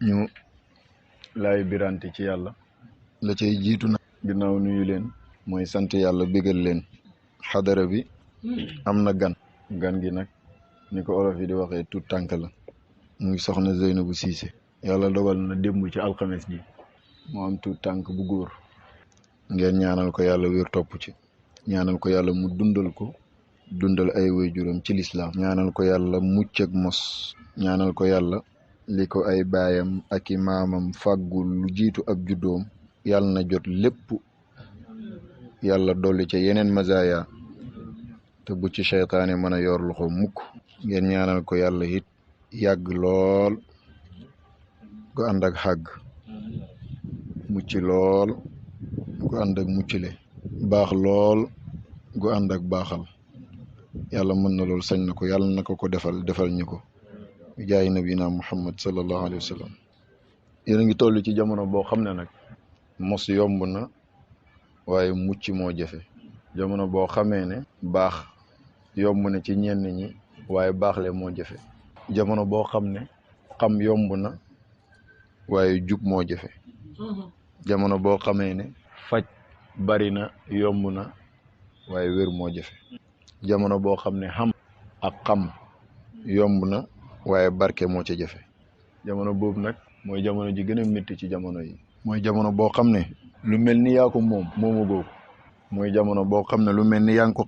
ñu laay birante ci yàlla la cay jiitu nag ginnaaw nuyu leen mooy sant yàlla bégal leen xadara bi am na gan gi nag ni ko olof yi di waxee tout tànk la muy soxna Zeynabu Siise yàlla dogal na démb ci alxames ji moo am tout tànk bu góor ngeen ñaanal ko yàlla wér topp ci ñaanal ko yàlla mu dundal ay waajuram ci lislaam ñaanal ko yàlla mucc ak mos ñaanal ko yàlla li ko ay baayam ak i maamam fàggul lu jiitu ak juddoom yàlla na jot lépp yàlla dolli ca yeneen mazaaya te bu ci seytaane mën a yor loxo mukk ngeen ñaanal ko yàlla it yàgg lool gu ànd ak xàgg mucc lool gu ànd ak muccile baax lool gu ànd ak baaxal yàlla mën na lool sañ na ko yàlla na ko defal ñu ko jaay nabina muhammad sallallahu alayhi wa sallam yéen a ngi toll ci jamono boo xam ne nag mos yomb na waaye mucc moo jafe jamono boo xamee ne baax yomb na ci ñenn ñi waaye baaxle moo jafe jamono boo xam ne xam yomb na waaye jub moo jafe jamono boo xamee ne faj bari na yomb na waaye wér moo jafe jamono boo xam ne xam ak xam yomb na waaye barke moo ca jafe jamono boobu nag mooy jamono ji gën a métti ci jamono yi mooy jamono boo xam ne lu mel ni yaa ko moomu googu mooy jamono boo xam ne lu mel ni yaa ngi ko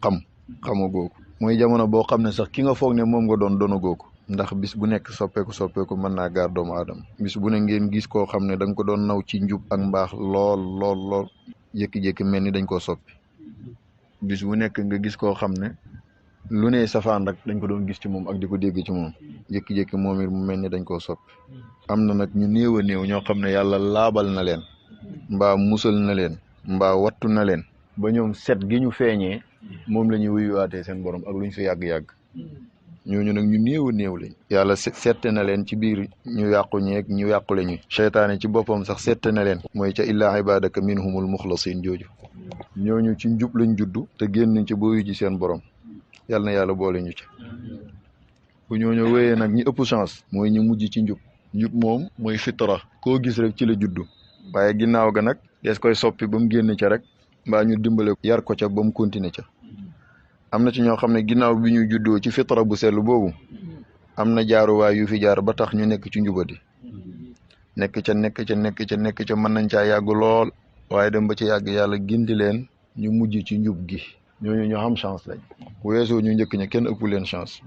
xama googu mooy jamono boo xam ne sax ki nga foog ne moom nga doon googu ndax bis bu nekk soppeeku mën naa gaar doomu aadama bis bu ne ngeen gis koo xam ne da nga ko doon naw ci njub ak mbaax lool jékki-jékki mel ni dañ koo soppi bis bu nekk nga gis koo xam ne lu ne safaan rek dañ ko doon gis ci moom ak di ko dégg ci moom jékki-jékki moom it mu mel ni dañ koo soppi am na nag ñu néew a néew ñoo xam ne yàlla laabal na leen mbaa musal na leen mbaa wattu na leen ba ñoom set gi ñu feeñee moom la ñuy wuyuwaatee seen borom ak lu ñu fi yàgg-yàgg ñooñu nag ñu néew a néew lañ yàlla sette na leen ci biir ñu yàqu ñeeg ñu yàqule ñu seytaane ci boppam sax sette na leen mooy ca illaa ibadaka minhumul muxlasin jooju ñooñu ci njub lañ juddu te génn ci booyu ji seen borom yàlla na yàlla boole ñu ci bu ñooñu wéyee nag ñi ëpp chance mooy ñu mujj ci njub moom mooy fitra koo gis rek ci la juddu waaye ginnaaw ga nag des koy soppi ba mu génn ca rek mbaa ñu dimbale yar ko ca ba mu continuer ca am na ci ñoo xam ne ginnaaw bi ñu juddoo ci fitra bu sell boobu am na jaaruwaay yu fi jaar ba tax ñu nekk ci njubadi nekk ca mën nañ caa yàgg lool waaye dem ba ci yàgg yàlla gindi leen ñu mujj ci njub gi ñooñu ñoo xam chance lañ weesoo ñu njëkk ña kenn ëpp leen chance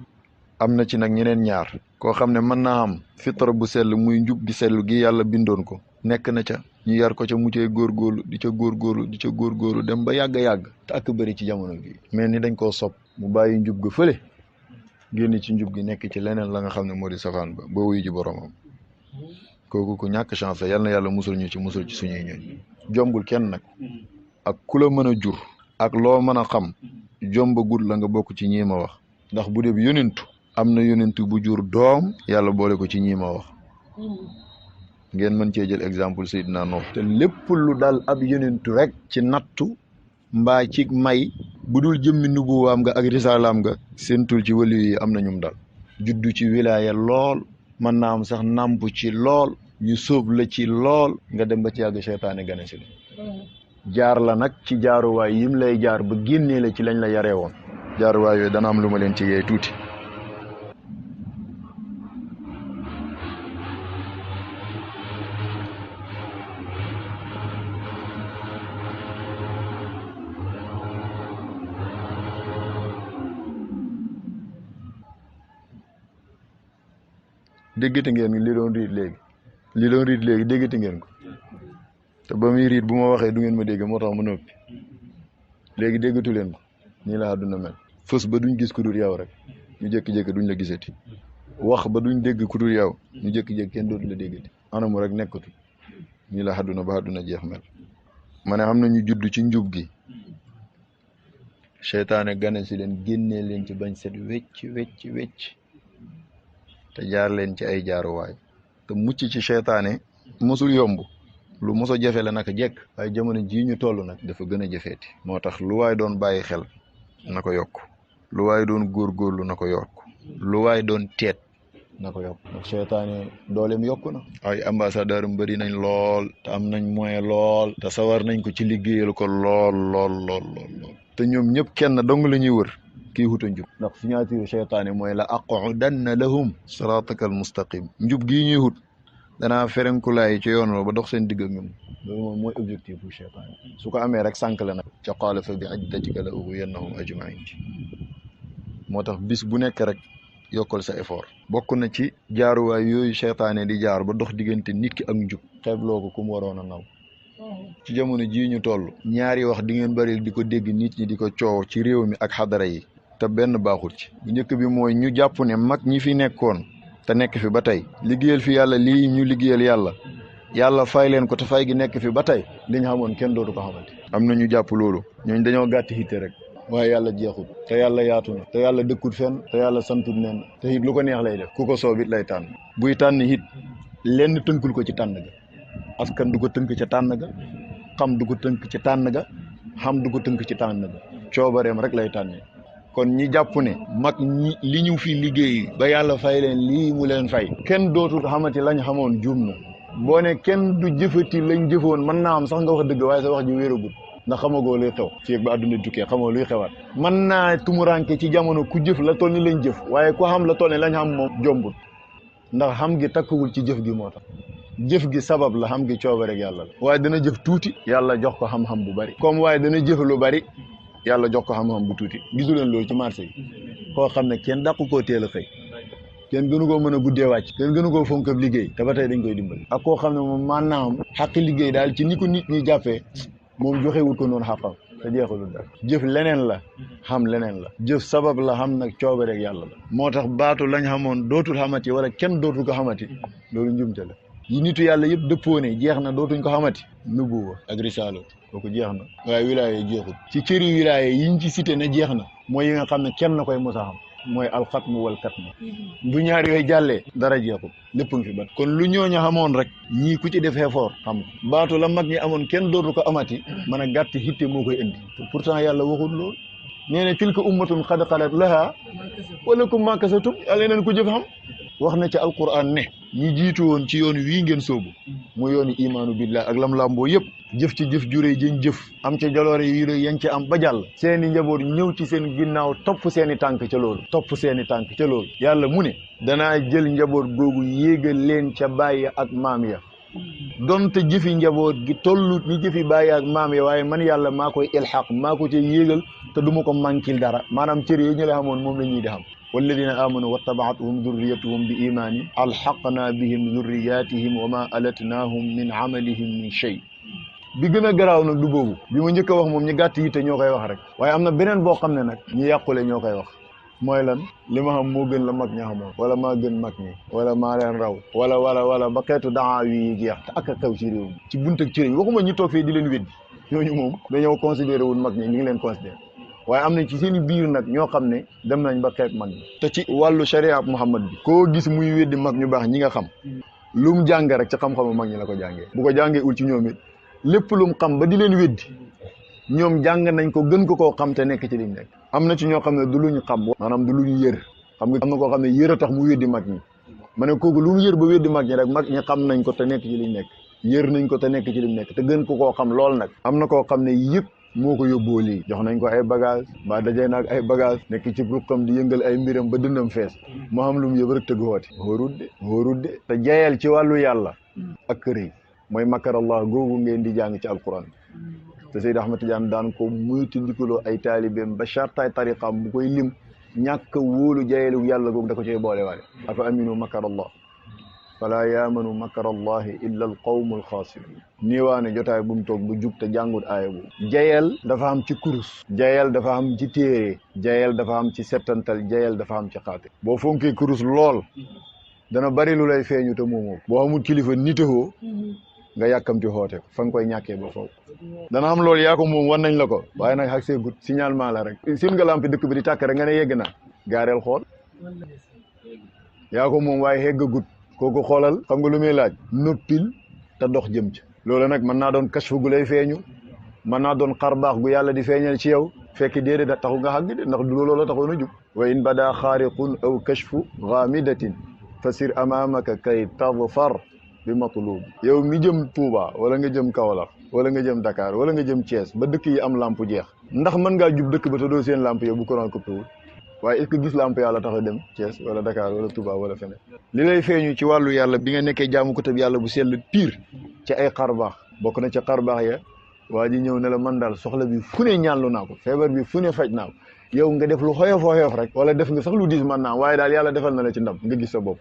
am na ci nag ñeneen ñaar koo xam ne mën naa am fitra bu sell muy njub gi sell gi yàlla bindoon ko nekk na ca ñu yar ko ca mu cee góorgóorlu di ca góorgóorlu dem ba yàgg te ak bëri ci jamono bi mais ni dañ koo sopp mu bàyyi njub ga fële génn ci njub gi nekk ci leneen la nga xam ne moo di safaan ba wuyu ji boromam kooku ku ñàkk chance la yal na yàlla musul ñu ci musul ci suñuy ñooñ jombul kenn nag ak ku la mën a jur ak loo mën a xam jombagul la nga bokk ci ñii ma wax ndax bu dee yonentu am na yonentu bu jur doom yàlla boole ko ci ñii ma wax ngeen mën cee jël exemple Seydina Nuux te lépp lu dal ab yonentu rek ci nattu mbaa ci may bu dul jëmmi nubuwaam nga ak risalaam nga seentul ci wali yi am na ñum dal juddu ci wilaaya lool mën naa am sax nàmp ci lool ñu sóob la ci lool nga dem ba ci yàgg seytaane gane si la jaar la nag ci jaaruwaay yim lay jaar ba génnee la ci lañ la yaree woon jaaruwaay yooyu dana am lu ma leen ci yeey tuuti déggati ngeen li doon riit léegi déggati ngeen ko te ba muy riit bu ma waxee du ngeen ma dégg moo tax ma noppi léegi déggatu leen ko nii la àdduna mel fës ba duñ gis ku dul yow rek ñu jékki-jékki duñ la gisati wax ba duñ dégg ku dul yow ñu jékki-jékki kenn dootu la déggati anamu rek nekkatu nii la àdduna ba àdduna jeex mel ma ne xam na ñu judd ci njub gi seytaane gane si leen génnee leen ci bañ set wecc te jaar leen ci ay jaaruwaay te mucc ci seytaane mosul yomb lu mos a jafe la naka jekk waaye jamono jii ñu toll nag dafa gën a jafeeti moo tax lu waay doon bàyyi xel na ko yokk lu waay doon góorgóorlu na ko yokk lu waay doon teet na ko yokk ndax seytaane dooleem yokku na ay ambassadeur am bëri nañ lool te am nañ moyen lool te sawar nañ ko ci liggéeyal ko lool te ñoom ñëpp kenn dong la ñuy wër kii xuta njub ndax signature seytaane mooy la aqudanna lahum siratakal mustaqim njub gii ñuy xut danaa ferenkulaay ci yoon ba dox seen digg ak ñoom loolu moom mooy objectif bu seytaane su ko amee rek sànq la nag ca qaala fa bi iddatika la ughwiyannahum ajmain moo tax bis bu nekk rek yokkal sa effort bokk na ci jaaruwaay yooyu seytaane di jaar ba dox diggante nit ki ak njub xeebloo ko ku mu waroon a naw ci jamono jii ñu toll ñaari wax di ngeen bari di ko dégg nit ñi di ko coow ci réew mi ak xadara yi te benn baaxul ci bu njëkk bi mooy ñu jàpp ne mag ñi fi nekkoon te nekk fi ba tey liggéeyal fi yàlla lii ñu liggéeyal yàlla fay leen ko te fay gi nekk fi ba tey li ñu xamoon kenn dootu ko xamante am na ñu jàpp loolu ñooñ dañoo gàtt hitte rek waaye yàlla jeexut te yàlla yaatu na te yàlla dëkkut fenn te yàlla santut nen te it lu ko neex lay def ku ko soobit lay tànn buy tànn it lenn tënkul ko ci tànn ga askan du ko tënk ca tànn ga xam du ko tënk ci tànn ga xam du ko tënk ci tànn ga coobareem rek lay tànne kon ñi jàpp ne mag ñi li ñu fi liggéey ba yàlla fay leen lii mu leen fay kenn dootul xamati lañ xamoon juum na boo ne kenn du jëfati lañ jëfoon mën naa am sax nga wax dëgg waaye sa wax ji wéeragul ndax xamagoo luy xew fii ba àdduna tukkee xamoo luy xewaat mën naa tumuranke ci jamono ku jëf la toll ni lañ jëf waaye ku xam la toll ni lañ xam moom jombul ndax xam gi takkuwul ci jëf gi moo tax jëf gi sabab la xam gi cooba rek yàlla la waaye dana jëf tuuti yàlla jox ko xam-xam bu bari comme waaye dana jëf lu bari yàlla jox ko xam-xam bu tuuti gisu leen loolu ci marché yi koo xam ne kenn dàqu koo teel a xëy kenn gënu koo mën a guddee wàcc kenn gënu koo fonk ab liggéey te ba tey dañ koy dimbali ak koo xam ne moom maanaam xaqi liggéey daal ci ni ko nit ñi jàppee moom joxewut ko noonu xaqam te jeexalul dara jëf leneen la xam leneen la jëf sabab la xam nag cooba rek yàlla la moo tax baatu lañ xamoon dootul xamati wala kenn dootul ko xamati loolu njumte la yi nitu yàlla yëpp dëppoo ne jeex na dootuñ ko xamati nubuwa ak risaala kooku jeex na waaye wilaya yi jeexul ci cëri wilaya yiñ ci cité ne jeex na mooy yi nga xam ne kenn na koy mos a xam mooy alxatmu wal katmu bu ñaar yooyu jàllee dara jeexul lépp ngi fi bat kon lu ñooñu xamoon rek ñii ku ci def effort xam baatu la mag ñi amoon kenn dootu ko amati mën a gàtt hitte moo koy indi pourtant yàlla waxul loolu nee na tilka ummatun qad xalat laha wa lakum ma kasatum yàlla neen ko jëf xam wax na ci alquran ne ñi jiitu woon ci yoon wii ngeen soobu mu yoonu imaanu billah ak lam lamboo yëpp jëf ci jëf juré jën jëf am ca jaloore yi rëy yañ ci am ba jàll seeni njaboot ñëw ci seen ginnaaw topp seeni tànk ca loolu yàlla mu ne danaa jël njaboot googu yéegal leen ca bàyyi ak maam ya donte jëfi njaboot gi tollut ni jëfi bàyyi ak maam ya waaye man yàlla maa koy ilxaq maa ko ca yéegal te du ma ko manquil dara maanaam cër yi ñu la xamoon moom la ñuy di xam walladina amanu wattabaatuhum durriyatuhum bi imaanin alxaqna bihim durriyatihim wa ma alatnahum min amalihim min shay bi gën a garaaw nag du boobu bi ma njëkk a wax moom ñi gàtt yi te ñoo koy wax rek waaye am na beneen boo xam ne nag ñi yàqule ñoo koy wax mooy lan li ma xam moo gën la mag ña xamoon wala maa gën mag ñi wala maa leen raw wala ba xeetu daaw yi jeex te ak a xew ci réew mi ci bunt ak cëriñ waxuma ñu toog fii di leen weddi ñooñu moom dañoo considéré wul mag ñi ñu ngi leen considéré waaye am na ci seen biir nag ñoo xam ne dem nañ ba xeet mag ñi te ci wàllu sharia Muhammad bi koo gis muy weddi mag ñu baax ñi nga xam lu mu jàng rek ci xam-xamu mag ñi la ko jàngee bu ko jàngee ul ci ñoom it lépp lu mu xam ba di leen weddi ñoom jàng nañ ko gën ko koo xam te nekk ci liñ nekk am na ci ñoo xam ne du luñ xam maanaam du luñ yër xam nga am na koo xam ne yër a tax mu weddi mag ñi ma ne kooku lu mu yër ba weddi mag ñi rek mag ñi xam nañ ko te nekk ci liñ nekk yër nañ ko te nekk ci liñ nekk te gën ko koo xam lool nag am na koo xam ne yëpp moo ko yóbboo lii jox nañ ko ay bagage ba dajee naag ay bagage nekk ci ruqam di yëngal ay mbiram ba dëndam fees moo xam lu mu yëb rek tëgg woote wóorut de te jayal ci wàllu yàlla ak kër yi mooy makarallah googu ngeen di jàng ci alquran te Seyd Ahmad Tidiane daan ko muy tundikaloo ay taalibeem ba chartaay tariqam bu koy lim ñàkk wóolu jayeelu yàlla googu da ko cay boole waale afa aminu makarallah fala yaamanu makarallahi illa al qawmu alxaasirun niiwaane jotaay bu mu toog bu jug te jàngut aaya bu jayel dafa am ci kurus jayel dafa am ci téere jayel dafa am ci settantal jayel dafa am ci xaate boo fonkee kurus lool dana bari lu lay feeñu te moomoo boo amul kilifa nitahoo nga yàkkamti xoote fa nga koy ñàkkee ba foofu dana am loolu yaa ko moom war nañ la ko waaye nag xag see gut signalement la rek sin nga lampi dëkk bi di tàkk rek nga ne yegg na gaareel xool yaa ko moom waaye hegg gut kooku xoolal xam nga lu muy laaj noppil te dox jëm ci loolu nag mën naa doon kashfu gu lay feeñu mën naa doon xar baax gu yàlla di feeñal ci yow fekk déedéet da taxu nga xàgg de ndax du loolu la taxoon a jub wa in bada xaariqun aw kashfu gaamidatin fasir amaamaka kay tadfar bi matlub yow mi jëm Touba wala nga jëm Kaolack wala nga jëm Dakar wala nga jëm Thiès ba dëkk yi am lamp jeex ndax mën ngaa jub dëkk ba te doo seen lamp yow bu courant coupé wul waaye est-ce que gis lamp yàlla tax a dem Thiès wala Dakar wala Touba wala feneen li lay feeñu ci wàllu yàlla bi nga nekkee jaamu ko tab yàlla bu sell pire ci ay xar baax bokk na ca xar baax ya waa ji ñëw ne la man daal soxla bi fu ne ñaanlu naa ko feebar bi fu ne faj naa ko yow nga def lu xoyof rek wala def nga sax lu diis man naa waaye daal yàlla defal na la ci ndam nga gis sa bopp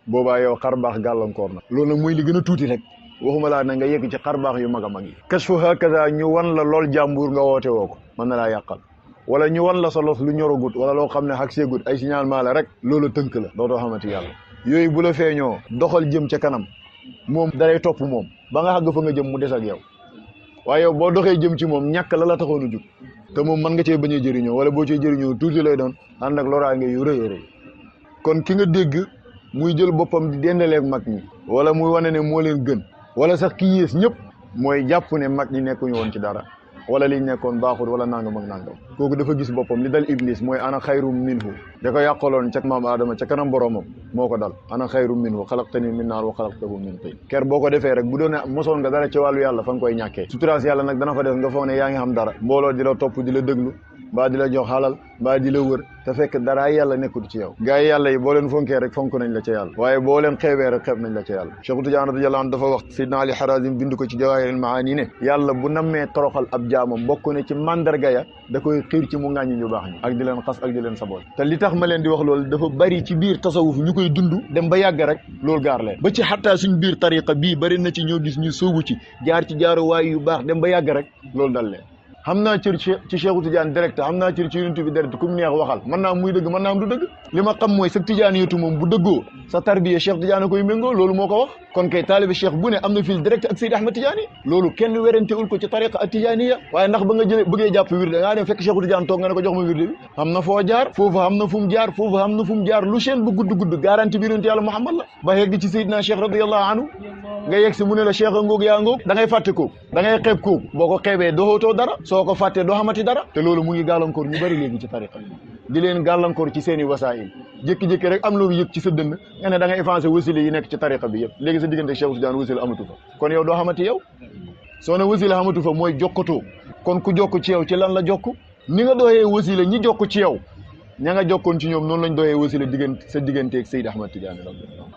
boobaa yow xar baax gàllankoor na loolu nag mooy li gën a tuuti rek waxuma laa na nga yegg ci xar baax yu mag a mag yi kashfu hakaza ñu wan la lool jàmbur nga woote woo ko mën na laa yàqal wala ñu wan la sa los lu ñoragut wala loo xam ne xag seegut ay signalement la rek loolu tënk la dootoo xamante yàlla yooyu bu la feeñoo doxal jëm ca kanam moom dalay topp moom ba nga xàgg fa nga jëm mu des ak yow waaye yow boo doxee jëm ci moom ñàkk la taxoon a jug te moom mën nga cee bañ a jëriñoo wala boo cee jëriñoo tuuti lay doon ànd ak loraange yu rëy a rëy kon ki nga dégg muy jël boppam di dendaleeg mag ñi wala muy wane ne moo leen gën wala sax ki yées ñëpp mooy jàpp ne mag ñi nekkuñu woon ci dara wala liñ nekkoon baaxul wala nangam ak nangam kooku dafa gis boppam li dal iblis mooy ana xayrum minhu da ko yàqaloon ca maam Adama ca kanam boromam moo ko dal ana xayrum minhu xalaqtani min naar wa xalaqtahu min tiin ker boo ko defee rek bu doon mosoon nga dara ci wàllu yàlla fa nga koy ñàkkee suturaas yàlla nag dana fa def nga foog ne yaa ngi xam dara mbooloo di la topp di la déglu mbaa di la jox xalal mbaa di la wër te fekk dara yàlla nekkul ci yow gars yi yàlla yi boo leen fonkee rek fonk nañ la ca yàlla waaye boo leen xeebee rek xeeb nañ la ca yàlla Cheikh Tidiane radiyallahu anhu dafa wax Seydina Ali Harazim bind ko ci Jawaahirul Maani ne yàlla bu nammee toroxal ab jaamam bokk ne ci mandarga ya da koy xiir ci mu ŋàññi ñu baax ñi ak di leen xas ak di leen sabool te li tax ma leen di wax loolu dafa bari ci biir tasawuf ñu koy dund dem ba yàgg rek loolu gaar leen ba ci xattaa suñ biir tariqa bii bari na ci ñoo gis ñu sóobu ci jaar ci jaaruwaay yu baax dem ba yàgg rek loolu dal leen xam naa cër ci Cheikhu Tidiane direct xam naa cër ci yonent bi direct ku mu neex waxal mën naa am muy dëgg mën naa am du dëgg li ma xam mooy sa Tidiane yetu moom bu dëggoo sa tarbiya Cheikh Tidiane koy méngoo loolu moo ko wax kon kay taalibi Cheikh bu ne am na fil direct ak Seydi Ahmad Tidiane loolu kenn werantewul ko ci tariqa ak Tidianiya waaye ndax ba nga bëggee jàpp wirde ngaa dem fekk Cheikhu Tidiane toog nga ne ko jox ma wirde bi xam na foo jaar foofu xam na fu mu jaar foofu xam na fu mu jaar lu chaîne bu gudd garanti bi yonent yàlla Muhammad la ba yegg ci Seydina Cheikh radiyallahu anhu nga yegg si mu ne la Cheikh a ngoog yaa ngoog da ngay fàtte kooku da ngay xeeb kooku boo ko xeebee doxootoo dara soo ko fàttee doo xamati dara te loolu mu ngi gàllankoor ñu bari léegi ci tariqa di leen gàllankoor ci seen i wasaayil jékki-jékki rek am loo yëg ci sa dënn nga ne da nga effacé wasila yi nekk ci tariqa bi yëpp léegi sa diggante Cheikh Tidiane wasila amatu fa kon yow doo xamati yow soo ne wasila amatu fa mooy jokkatoo kon ku jokk ci yow ci lan la jokk ni nga doxee wasila ñi jokk ci yow ña nga jokkoon ci ñoom noonu lañ doxee wasila sa digganteeg Seydi Ahmad Tidiane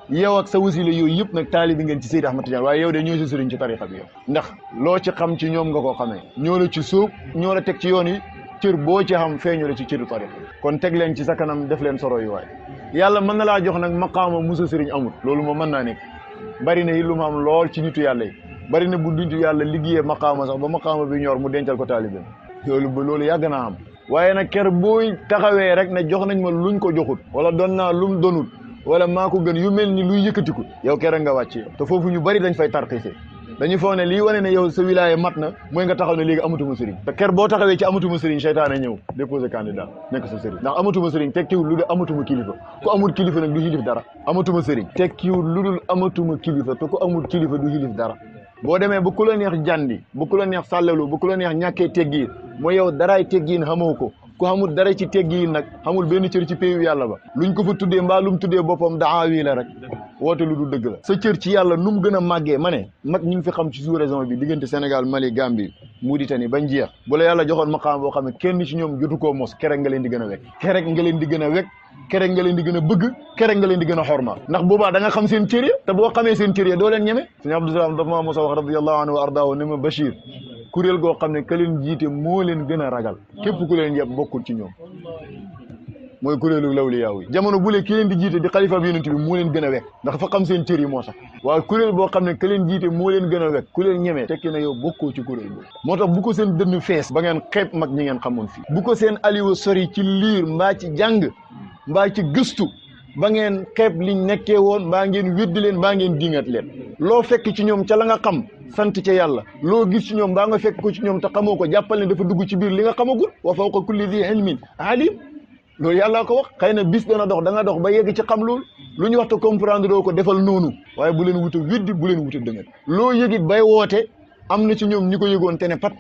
yow ak sa wasila yooyu yëpp nag taalibi ngeen ci Seydi Ahmad Tidiane waaye yow de ñooy sa sëriñ ci tariqa bi yow ndax loo ci xam ci ñoom nga ko xamee ñoo la ci sóob ñoo la teg ci yoon yi cër boo ci xam feeñu la ci cëru tariqa kon teg leen ci sa kanam def leen soro yu waay yàlla mën na laa jox nag maqaama musa sëriñ amul loolu moom mën naa nekk bari na yi lu mu am lool ci nitu yàlla yi bari na bu nitu yàlla liggéeyee maqaama sax ba maqaama bi ñor mu dencal ko taalibeem loolu yàgg naa am waaye nag ker booy taxawee rek ne jox nañ ma luñ ko joxut wala doon naa lum donut wala maa ko gën yu mel ni luy yëkkatiku yow ker nga wàcc yow te foofu ñu bari dañ fay tarxise dañuy foog ne lii wane ne yow sa wilaya mat na mooy nga taxaw ne léegi amatuma sëriñ te ker boo taxawee ci amatuma sëriñ seytaane ñëw déposé candidat nekk sa sëriñ ndax amatuma sëriñ tekkiwul lu dul amatuma kilifa ku amul kilifa nag du xilif dara amatuma sëriñ tekkiwul lu dul amatuma kilifa te ku amul kilifa du xilif dara boo demee ba ku la neex jàndi ba ku la neex sàllalu ba ku la neex ñàkkee teggiin mooy yow daraay teggiin xamoo ko ku xamul dara ci teggiin nag xamul benn cër ci péewu yàlla ba luñ ko fa tuddee mbaa lu mu tuddee boppam daawi la rek woote lu du dëgg la sa cër ci yàlla nu mu gën a màggee ma ne mag ñi ngi fi xam ci sous-région bi diggante Sénégal Mali Gambie Mauritanie bañ jeex bu la yàlla joxoon maqaam boo xam ne kenn ci ñoom jotu koo mos kerek nga leen di gën a wekk kerek nga leen di gën a wekk kerek nga leen di gën a bëgg kerek nga leen di gën a xorma ndax boobaa da nga xam seen cër ya te boo xamee seen cër ya doo leen ñeme sëñ Abdou Salaam dafa maa mos a wax radiyallahu anhu wa ardaahu ne ma Bachir kuréel goo xam ne ka leen jiite moo leen gën a ragal képp ku leen yeb bokkul ci ñoom mooy kuréelu lawliyaaw yi jamono bu lee ki leen di jiite di xalifa bi yonent bi moo leen gën a wekk ndax fa xam seen cër yi moo tax waaye kuréel boo xam ne ka leen jiite moo leen gën a wekk ku leen ñemee tekki na yow bokkoo ci kuréel boobu moo tax bu ko seen dënn fees ba ngeen xeeb mag ñi ngeen xamoon fii bu ko seen aliwa sori ci liir mbaa ci jàng mbaa ci gëstu ba ngeen xeeb liñ nekkee woon mbaa ngeen weddi leen mbaa ngeen dingat leen loo fekk ci ñoom ca la nga xam sant ca yàlla loo gis ci ñoom mbaa nga fekk ko ci ñoom te xamoo ko jàppal ne dafa dugg ci biir li nga xamagul wa fawqa kulli dhi ilmin alim loolu yàlla ko wax xëy na bis dana dox da nga dox ba yegg ci xam loolu lu ñu wax te comprendre doo ko defal noonu waaye bu leen wut a weddi bu leen wut a dëngat loo yëgit bay woote am na ci ñoom ñi ko yëgoon te ne pat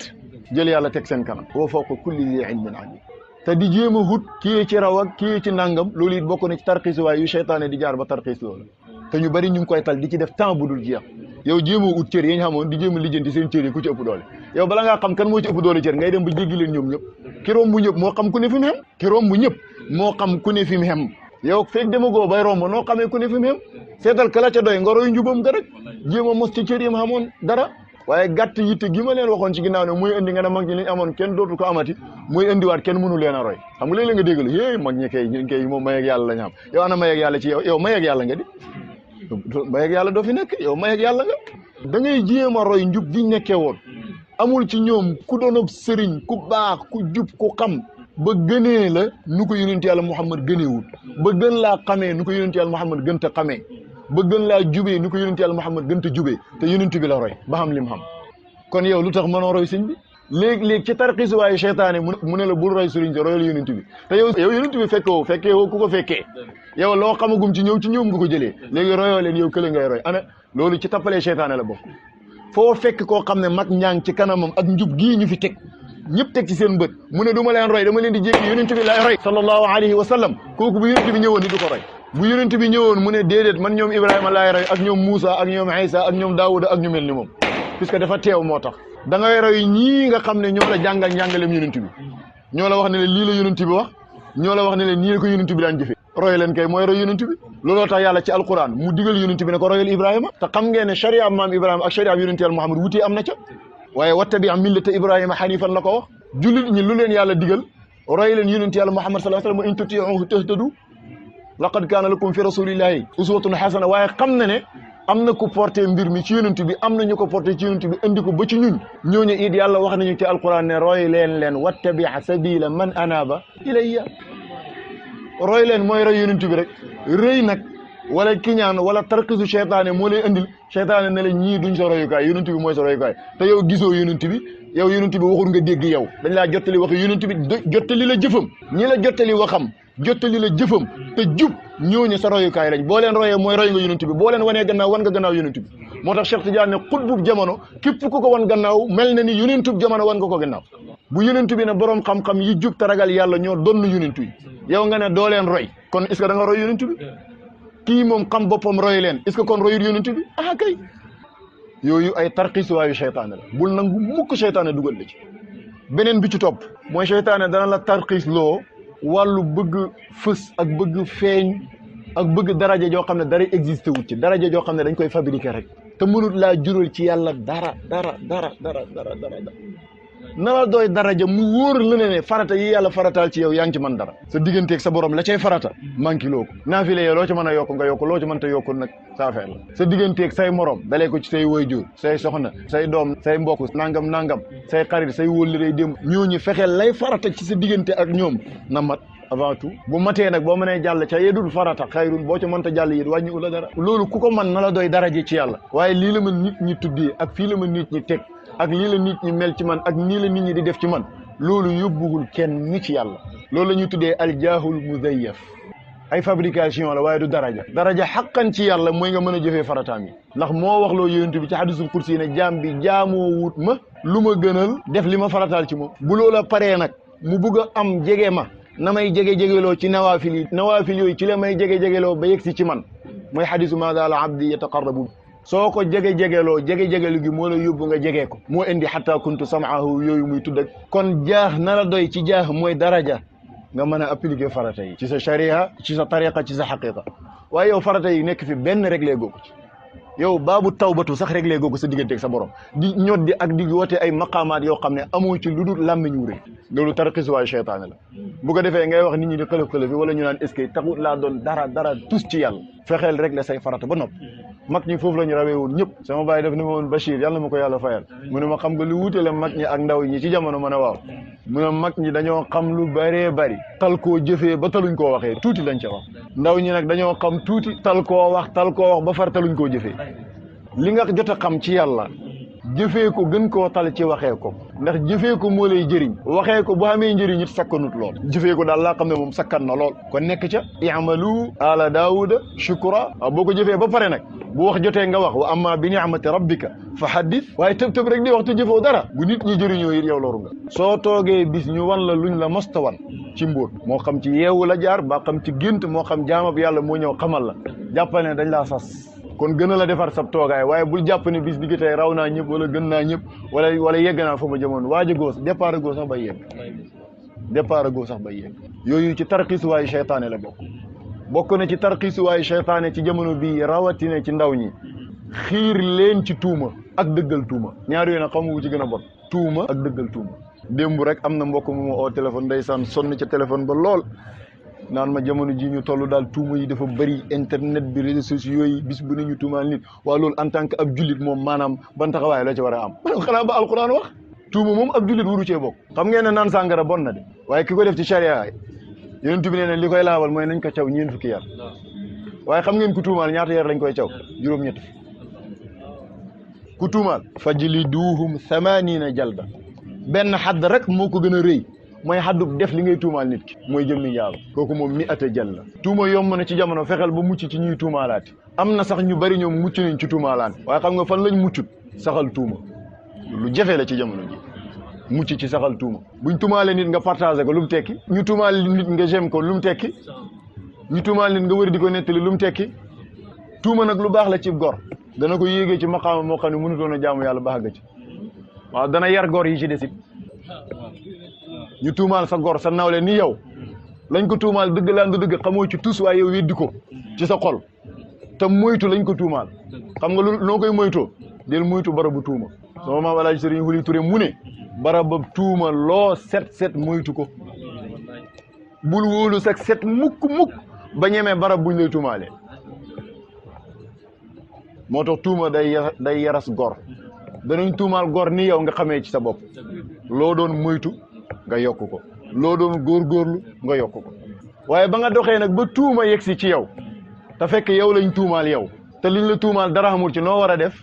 jël yàlla teg seen kanam wa fawqa kulli dhi ilmin alim te di jéem a hut kii ci raw ak kii ci nangam loolu it bokk na ci tarxiis waaye yu seytaane di jaar ba tarxiis loolu te ñu bari ñu ngi koy tal di ci def temps bu dul jeex yow jéem a ut cër yi ñu xamoon di jéem a lijjanti seen cër yi ku ci ëpp doole yow bala ngaa xam kan moo ci ëpp doole cër ngay dem ba jéggi leen ñoom ñëpp ki romb ñëpp moo xam ku ne fi mu xem ki romb ñëpp moo xam ku ne fi mu xem yow fekk demagoo bay romb noo xamee ku ne fi mu xem seetal kala ca doy nga roy njubam nga rek jéem a mos ci cër yi mu xamoon dara waaye gàtt yitte gi ma leen waxoon ci ginnaaw ne muy indi nga ne mag ñi liñ amoon kenn dootul ko amati muy indiwaat kenn mënu leen a roy xam nga léeg-léeg nga dégg la é mag ñi kay moom may ak yàlla la ñu am yow ana may ak yàlla ci yow may ak yàlla nga di may ak yàlla doo fi nekk yow may ak yàlla nga da ngay jéem a roy njub giñ nekkee woon amul ci ñoom ku doon ab sëriñ ku baax ku jub ku xam ba gënee la nu ko yonent yàlla Muhammad gëneewul ba gën laa xamee nu ko yonent yàlla Muhammad gën te xamee ba gën laa jubee nu ko yonent yàlla Muhammad gën te jubee te yonent bi la roy ba xam lim xam kon yow lu tax mënoo roy sëñ bi léegi ci tarxiis waaye seytaane mu ne la bul roy sëriñ si royal yonent bi te yow yonent bi fekkee woo ku ko fekkee yow loo xamagum ci ñoom nga ko jëlee léegi royoo leen yow kële ngay roy ana loolu ci tappalee seytaane la bokk foo fekk koo xam ne mag ñaang ci kanamam ak njub gii ñu fi teg ñëpp teg ci seen bët mu ne du ma leen roy dama leen di jéggi yonent bi lay roy sallallahu alayhi wa sallam kooku bu yonent bi ñëwoon ni du ko roy bu yonent bi ñëwoon mu ne déedéet man ñoom Ibrahima laay roy ak ñoom Moussa ak ñoom Isa ak ñoom Daawuda ak ñu mel ni moom puisque dafa teew moo tax da ngay roy ñii nga xam ne ñoo la jàngal njàngaleem yonent bi ñoo la wax ne lii la yonent bi wax ñoo la wax ne nii la ko yonent bi daan jëfee roy leen kay mooy roy yonent bi looloo tax yàlla ci alquran mu digal yonent bi ne ko royal Ibrahima te xam ngeen ne sharia maam Ibrahima ak sharia yonent yàlla Muhammad wuti am na ca waaye wattabi millata Ibrahima hanifan la ko wax jullit ñi lu leen yàlla digal roy leen yonent yàlla Muhammad sallallahu alayhi wa sallam in tuti'uhu tahtadu laqad kaana lakum fi rasulillahi uswatun hasana waaye xam na ne am na ku porté mbir mi ci yonent bi am na ñu ko porté ci yonent bi indi ko ba ci ñun ñooñu it yàlla wax nañu ci alquran ne roy leen wattabi sabila man anaba ilayya roy leen mooy roy yonent bi rek rëy nag wala kiñaan wala tarkisu seytaane moo lay indil seytaane ne la ñii duñ sa royukaay yonent bi mooy sa royukaay te yow gisoo yonent bi yow yonent bi waxul nga dégg yow dañ laa jottali wax yonent bi jottali la jëfam ñi la jottali waxam jottali la jëfam te jub ñooñu sa royukaay lañ boo leen royee mooy roy nga yonent bi boo leen wanee gannaaw wan nga gannaaw yonent bi moo tax Cheikh Tidiane ne xutbub jamono képp ku ko wan gannaaw mel na ni yonentub jamono wan nga ko gannaaw bu yonent bi ne borom xam-xam yi jub te ragal yàlla ñoo donn yonent yi yow nga ne doo leen roy kon est-ce que da nga roy yonent bi kii moom xam boppam roy leen est-ce que kon royul yonent bi ah kay yooyu ay tarxiisuwaayu seytaane la bul nangu mukk seytaane dugal la ci beneen bi ci topp mooy seytaane dana la tarxiis loo wàllu bëgg fës ak bëgg feeñ ak bëgg daraja joo xam ne dara existé wut ci daraja joo xam ne dañ koy fabriquer rek te mënut laa jural ci yàlla dara na la doy daraja mu wóor la ne farata yi yàlla farataal ci yow yaa ngi ci mën dara sa digganteeg sa borom la cay farata manqué loo ko naafile yow loo ci mën a yokk nga yokk loo ci mënta yokkul nag sa affaire la sa digganteeg say morom dalee ko ci say waajur say soxna say doom say mbokk nangam say xarit say wóllëre démb ñooñu fexeel lay farata ci sa diggante ak ñoom na mat avant tout bu matee nag boo mënee jàll ca yedul farata xayrun boo ca mënta jàll yit wàññi la dara loolu ku ko mën na la doy daraja ci yàlla waaye lii la ma nit ñi tuddee ak fii la ma nit ñi teg ak lii la nit ñi mel ci man ak nii la nit ñi di def ci man loolu yóbbuwul kenn ni ci yàlla loolu la ñuy tuddee aljaahul muzayyaf ay fabrication la waaye du daraja xaqan ci yàlla mooy nga mën a jëfee farataam yi ndax moo wax loo yonent bi ci hadisul kursi ne jaam bi jaamoo wut ma lu ma gënal def li ma farataal ci moom bu loola paree nag mu bugg a am jege ma na may jege-jegeloo ci nawaafil yooyu ci la may jege-jegeloo ba yegg si ci man mooy hadisu ma zaala abdi yataqarrabu soo ko jege-jegeloo jege-jegelu gi moo la yóbbu nga jegee ko moo indi hatta kuntu sam'ahu yooyu muy tudd ak kon jaax na la doy ci jaax mooy daraja nga mën a appliquer farata yi ci sa sharia ci sa tariqa ci sa xaqiqa waaye yow farata yi nekk fi benn réglé googu ci yow baabu tawbatu sax réglé googu sa digganteeg sa borom di ñoddi ak di woote ay maqaamaat yoo xam ne amoo ci lu dul làmmiñ wu rëy loolu tarxis waayu seytaane la bu ko defee ngay wax nit ñi di xëlëf-xëlëfi wala ñu naan est-ce que taxut laa doon dara tus ci yàlla fexeel réglé say farata ba nopp mag ñi foofu la ñu rawee woon ñëpp sama baay def ni ma woon Bachir yàlla ma ko yàlla fayal mu ne ma xam nga lu wuutale mag ñi ak ndaw ñi ci jamono ma ne waaw mu ne mag ñi dañoo xam lu bëree bëri tal koo jëfee ba taluñ koo waxee tuuti lañ ca wax ndaw ñi nag dañoo xam tuuti tal koo wax ba far taluñ koo jëfee li nga jot a xam ci yàlla jëfee ko gën koo tal ci waxee ko ndax jëfee ko moo lay jëriñ waxee ko bu amee njëriñ it sakkanut lool jëfee ko daal laa xam ne moom sakkan na lool kon nekk ca i'malu ala daawuda shukra boo ko jëfee ba pare nag bu wax jotee nga wax wa amma bi ni'mati rabbika fa haddith waaye tëb rek di wax te jëfoo dara bu nit ñi jëriñoo it yow loru nga soo toogee bis ñu wan la luñ la mosta wan ci mbóot moo xam ci yeewu la jaar ba xam ci gént moo xam jaamab yàlla moo ñëw xamal la jàppal ne dañ laa sas kon gën a la defar sab toogaay waaye bul jàpp ne bis bi tey raw naa ñëpp wala gën naa ñëpp wala yegg naa fa ma jëmoon waaja góos départ goo sax bay yegg yooyu ci tarxiisuwaayu seytaane la bokk na ci tarxiisuwaayu seytaane ci jamono bii rawatina ci ndaw ñi xiir leen ci tuuma ak dëggal tuuma ñaar yooyu nag xamu ci gën a bon tuuma ak dëggal tuuma démb rek am na mbokk mu ma oo téléphone ndeysaan sonn ca téléphone ba lool naan ma jamono ji ñu toll daal tuuma yi dafa bëri internet bi réseaux sociaux yi bis bu ne ñu tuumaal nit waa loolu en tant que ab jullit moom maanaam ban taxawaay la ci war a am xanaa ba alquran wax tuuma moom ab jullit waru cee bokk xam ngeen ne naan sàngara bon na de waaye ki ko def ci charia yonent bi nee ne li koy laabal mooy nañ ko caw ñeent fukki yar waaye xam ngeen ku tuumaal ñaata yar lañ koy caw juróom-ñett ku tuumaal fajliduhum 80 jalda benn xadd rek moo ko gën a rëy mooy xaddub def li ngay tuumaal nit ki mooy jëmmi yàlla kooku moom mi ata jël la tuuma yomb na ci jamono fexeel ba mucc ci ñuy tuumaalaati am na sax ñu bari ñoom mucc nañ ci tuumaalaan waaye xam nga fan lañ muccut saxal tuuma lu jafe la ci jamono ji mucc ci saxal tuuma buñ tuumaale nit nga partagé ko lu mu tekki ñu tuumaal nit nga j'aime ko lu mu tekki ñu tuumaal nit nga wër di ko nettali lu mu tekki tuuma nag lu baax la ci gor dana ko yéegee ci maqaama moo xam ne mënutoon a jaamu yàlla baax ga ci waaw dana yar gor yi ci desit ñu tuumaal sa gor sa nawle ni yow lañ ko tuumaal dëgg laan du dëgg xamoo ci tus waaye yow weddi ko ci sa xol te moytu lañ ko tuumaal xam nga lu noo koy moytoo del moytu barabu tuuma sama maam Alaaji Sëriñ Xuli Ture mu ne barabu tuuma loo set moytu ko bul wóolu sax set mukk ba ñemee barab buñ lay tuumaalee moo tax tuuma day yaras gor danañ tuumaal gor ni yow nga xamee ci sa bopp loo doon moytu nga yokk ko loo doon góorgóorlu nga yokk ko waaye ba nga doxee nag ba tuuma yegsi ci yow te fekk yow lañ tuumaal yow te liñ la tuumaal dara xamul ci noo war a def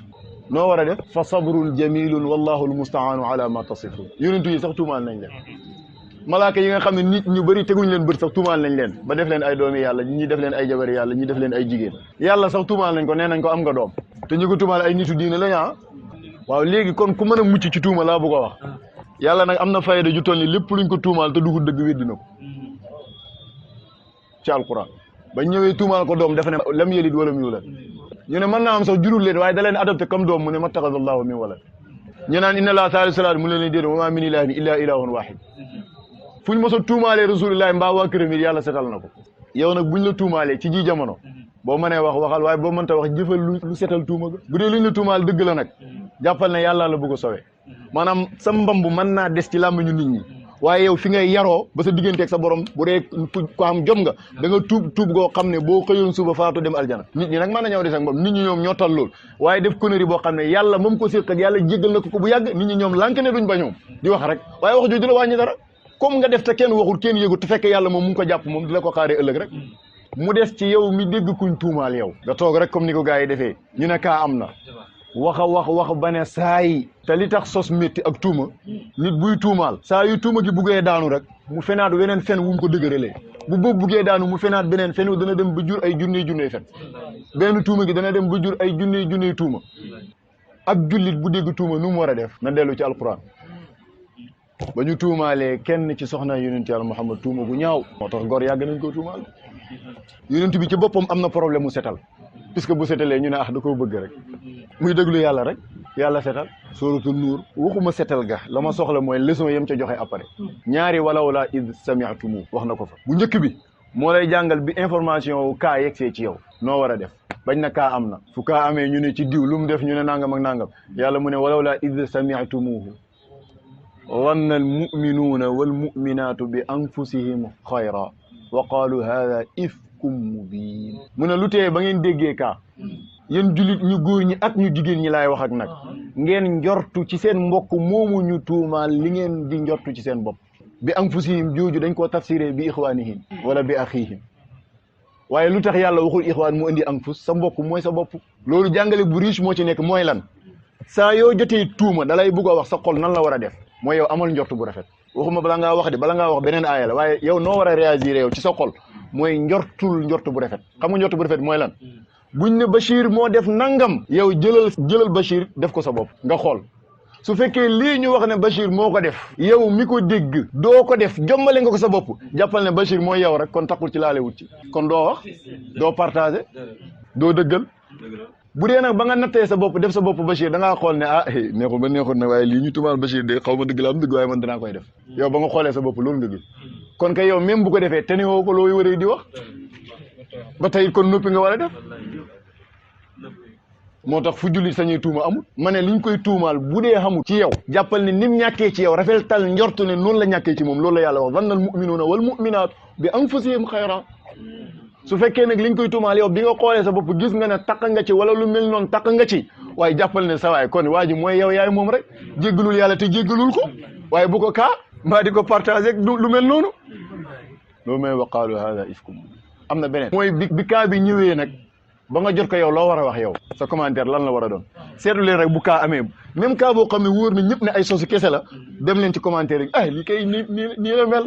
fa sabrun jamilun wallahu almustaanu ala ma tasifun yonentu yi sax tuumaal nañ leen malaaka yi nga xam ne nit ñu bëri teguñ leen bët sax tuumaal nañ leen ba def leen ay doomi yàlla ñi def leen ay jabari yàlla ñi def leen ay jigéen yàlla sax tuumaal nañ ko nee nañ ko am nga doom te ñu ko tuumaal ay nitu diine lañ waaw léegi kon ku mën a mucc ci tuuma laa bëgg a wax yàlla nag am na fayda ju toll ni lépp luñ ko tuumaal te dugul dëgg weddi na ko ci alquran ba ñëwee tuumaal ko doom dafa ne lam yalid walam yulad ñu ne mën naa am sax jurul leen waaye da leen adopté comme doom mu ne mattaxadallahu min walad ñu naan inna laa saalisu salaasa mu leen déedéet wa maa min ilaahin illaa ilaahun waahid fuñ mos a tuumaalee rasulillahi mbaa waa këram it yàlla setal na ko yow nag buñ la tuumaalee ci ji jamono boo mënee wax waxal waaye boo mënta wax jëfal lu setal tuuma ga bu dee luñ la tuumaal dëgg la nag jàppal ne yàlla la bëgg a sowe maanaam sa mbamb mën naa des ci làmmiñu nit ñi waaye yow fi ngay yaroo ba sa digganteeg sa borom bu dee ko am jom nga da nga tuub goo xam ne boo xëyoon suba faatu dem aljana nit ñi nag mën na ñëw des ak moom nit ñi ñoom ñoo tal lool waaye def connerie boo xam ne yàlla moom ko séq ak yàlla jéggal na ko bu yàgg nit ñi ñoom lànk ne duñ ba ñoom di wax rek waaye wax jooju la wàññi dara comme nga def te kenn waxul kenn yëgut te fekk yàlla moom mu ngi ko jàpp moom di la ko xaaree ëllëg rek mu des ci yow mi dégg kuñ tuumaal yow nga toog rek comme ni ko gars yi defee ñu ne kaa am na wax ba ne saa yi te li tax sos métti ak tuuma nit buy tuumaal saa yu tuuma gi buggee daanu rek mu fenaat weneen fen wu mu ko dëgëralee bu boobu buggee daanu mu fenaat beneen fen wu dana dem ba jur ay junney fen benn tuuma gi dana dem ba jur ay junney tuuma ak jullit bu dégg tuuma nu mu war a def na dellu ci alquran ba ñu tuumaalee kenn ci soxna yonent yàlla Muhammad tuuma gu ñaaw moo tax gor yàgg nañ ko tuumaal yonent bi ci boppam am na problème mu setal puisque bu setalee ñu ne da koo bëgg rek muy déglu yàlla rek yàlla setal suratul nuur waxuma setal ga la ma soxla mooy leçon yam ca joxe après ñaari walaw laa id sami'tumu wax na ko fa bu njëkk bi moo lay jàngal bi information wu kaa yegsee ci yow noo war a def bañ na kaa am na fu kaa amee ñu ne ci diw lu mu def ñu ne nangam ak nangam yàlla mu ne walaw laa id sami'tumuhu wanna almuminuuna walmuminaatu bi anfusihim xayra wa qaalu hada ifkum mubin mu ne lu tee ba ngeen déggee kaa yéen jullit ñu góor ñi ak ñu jigéen ñi laay wax ak nag ngeen njortu ci seen mbokk moomu ñu tuumaal li ngeen di njortu ci seen bopp bi anfusihim jooju dañ koo tafsiree bi ixwaanihim wala bi axihim waaye lu tax yàlla waxul ixwaan mu indi anfus sa mbokk mooy sa bopp loolu jàngale bu riche moo ci nekk mooy lan saa yoo jotee tuuma dalay bugg a wax sa xol nan la war a def mooy yow amal njort bu rafet waxuma bala ngaa wax de bala ngaa wax beneen aaya la waaye yow noo war a réagir yow ci sa xol mooy njort bu rafet xam nga njort bu rafet mooy lan buñ ne Bachir moo def nangam yow jëlal Bachir def ko sa bopp nga xool su fekkee lii ñu wax ne Bachir moo ko def yow mi ko dégg doo ko def jommale nga ko sa bopp jàppal ne Bachir mooy yow rek kon taxul ci laale wut ci kon doo wax doo partager doo dëggal bu dee nag ba nga nattee sa bopp def sa bopp Bachir da ngaa xool ne neexul ba neexul nag waaye lii ñu tumaal Bachir de xaw ma dëgg la am dëgg waaye man dinaa koy def yow ba nga xoolee sa bopp loolu nga gis kon kay yow même bu ko defee te ne woo ko looy wëree di wax ba tey kon noppi nga war a def moo tax fu jullit sañuy tuuma amul ma ne liñ koy tuumaal bu dee xamul ci yow jàppal ne nim ñàkkee ci yow rafetal njortu ne noonu la ñàkkee ci moom loolu la yàlla wax zanna al muminuuna wal muminaatu bi anfusihim xayran su fekkee nag liñ koy tuumaal yow bi nga xoolee sa bopp gis nga ne taq nga ci wala lu mel noonu taq nga ci waaye jàppal ne sa waay kon waa ji mooy yow yaay moom rek jéggalul yàlla te jéggalul ko waaye bu ko kaa mbaa di ko partagé lu mel noonu loolu may waqaalu hada ifkum am na beneen mooy bi kaa bi ñëwee nag ba nga jot ko yow loo war a wax yow sa commentaire lan la war a doon seetlu leen rek bu kaa amee même kaa boo xam ne wóor na ñëpp ne ay sosu kese la dem leen ci commentaire yi lii kay nii la mel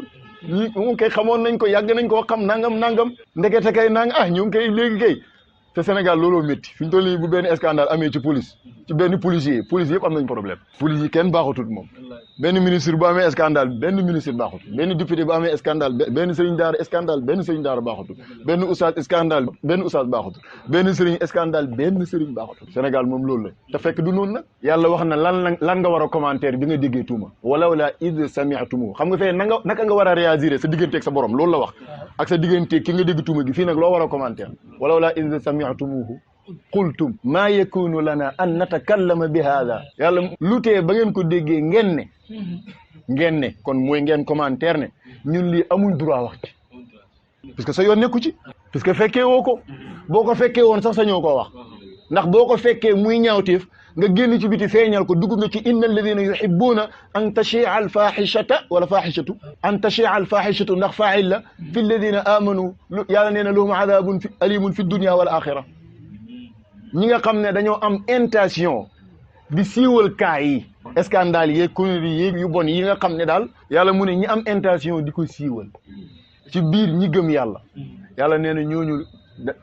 ñii moom kay xamoon nañ ko yàgg nañ koo xam nangam ndekete kay ñoom kay léegi kay te Sénégal looloo métti fi ñu toll nii bu benn scandale amee ci police ci benn policier police yëpp am nañ problème police yi kenn baaxutut moom benn ministre bu amee scandale benn ministre baaxutut benn député bu amee scandale benn sëriñ daara scandale benn sëriñ daara baaxutut benn oustaz scandale benn oustaz baaxutut benn sëriñ scandale benn sëriñ baaxutut Sénégal moom loolu la te fekk du noonu nag yàlla wax na lan nga war a commentaire bi nga déggee tuuma walaw la id sami'tumu xam nga fee naka nga war a réagir sa digganteeg sa borom loolu la wax ak sa digganteeg ki nga dégg tuuma gi fii nag loo war a commentaire walaw la id sami'tumuhu qultum maa yakunu lana an natakallama bi hada yàlla lu tee ba ngeen ko déggee ngeen ne kon mooy ngeen commentaire ne ñun lii amuñ droit wax ci parce que sa yoon nekku ci parce que fekkee woo ko boo ko fekkee woon sax sañoo koo wax ndax boo ko fekkee muy ñaawteef nga génn ci biti feeñal ko dugg nga ci inna alladina yuhibbuna an tachia alfaxishata wala faxishatu an tachia alfaxishatu ndax faa'il la fi alladina amanu yàlla nee na lahum adabun alimun fi dunia wal axira ñi nga xam ne dañoo am intention di siiwal kaa yi scandale yeeg conneries yeeg yu bon yi nga xam ne daal yàlla mu ne ñi am intention di ko siiwal ci biir ñi gëm yàlla yàlla nee na ñooñu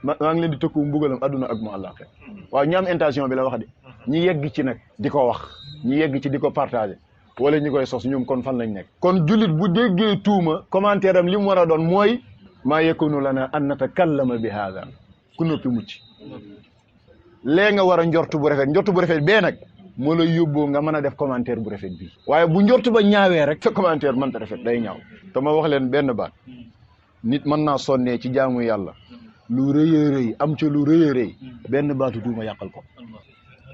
maa ngi leen di tëkku mbugalam adduna ak mu àllaaxira waaw ñi am intention bi la wax de ñi yegg ci nag di ko wax ñi yegg ci di ko partagé wala ñi koy sos ñoom kon fan lañ nekk kon jullit bu déggee tuuma commentaire am li mu war a doon mooy maa yakunu lana an natakallama bi hada ku noppi mucc lee nga war a njortu bu rafet bee nag moo lay yóbboo nga mën a def commentaire bu rafet bii waaye bu njortu ba ñaawee rek sa commentaire mënta rafet day ñaaw te ma wax leen benn baat nit mën naa sonnee ci jaamu yàlla lu rëy a rëy am ca lu rëy a rëy benn baatu tuuma yàqal ko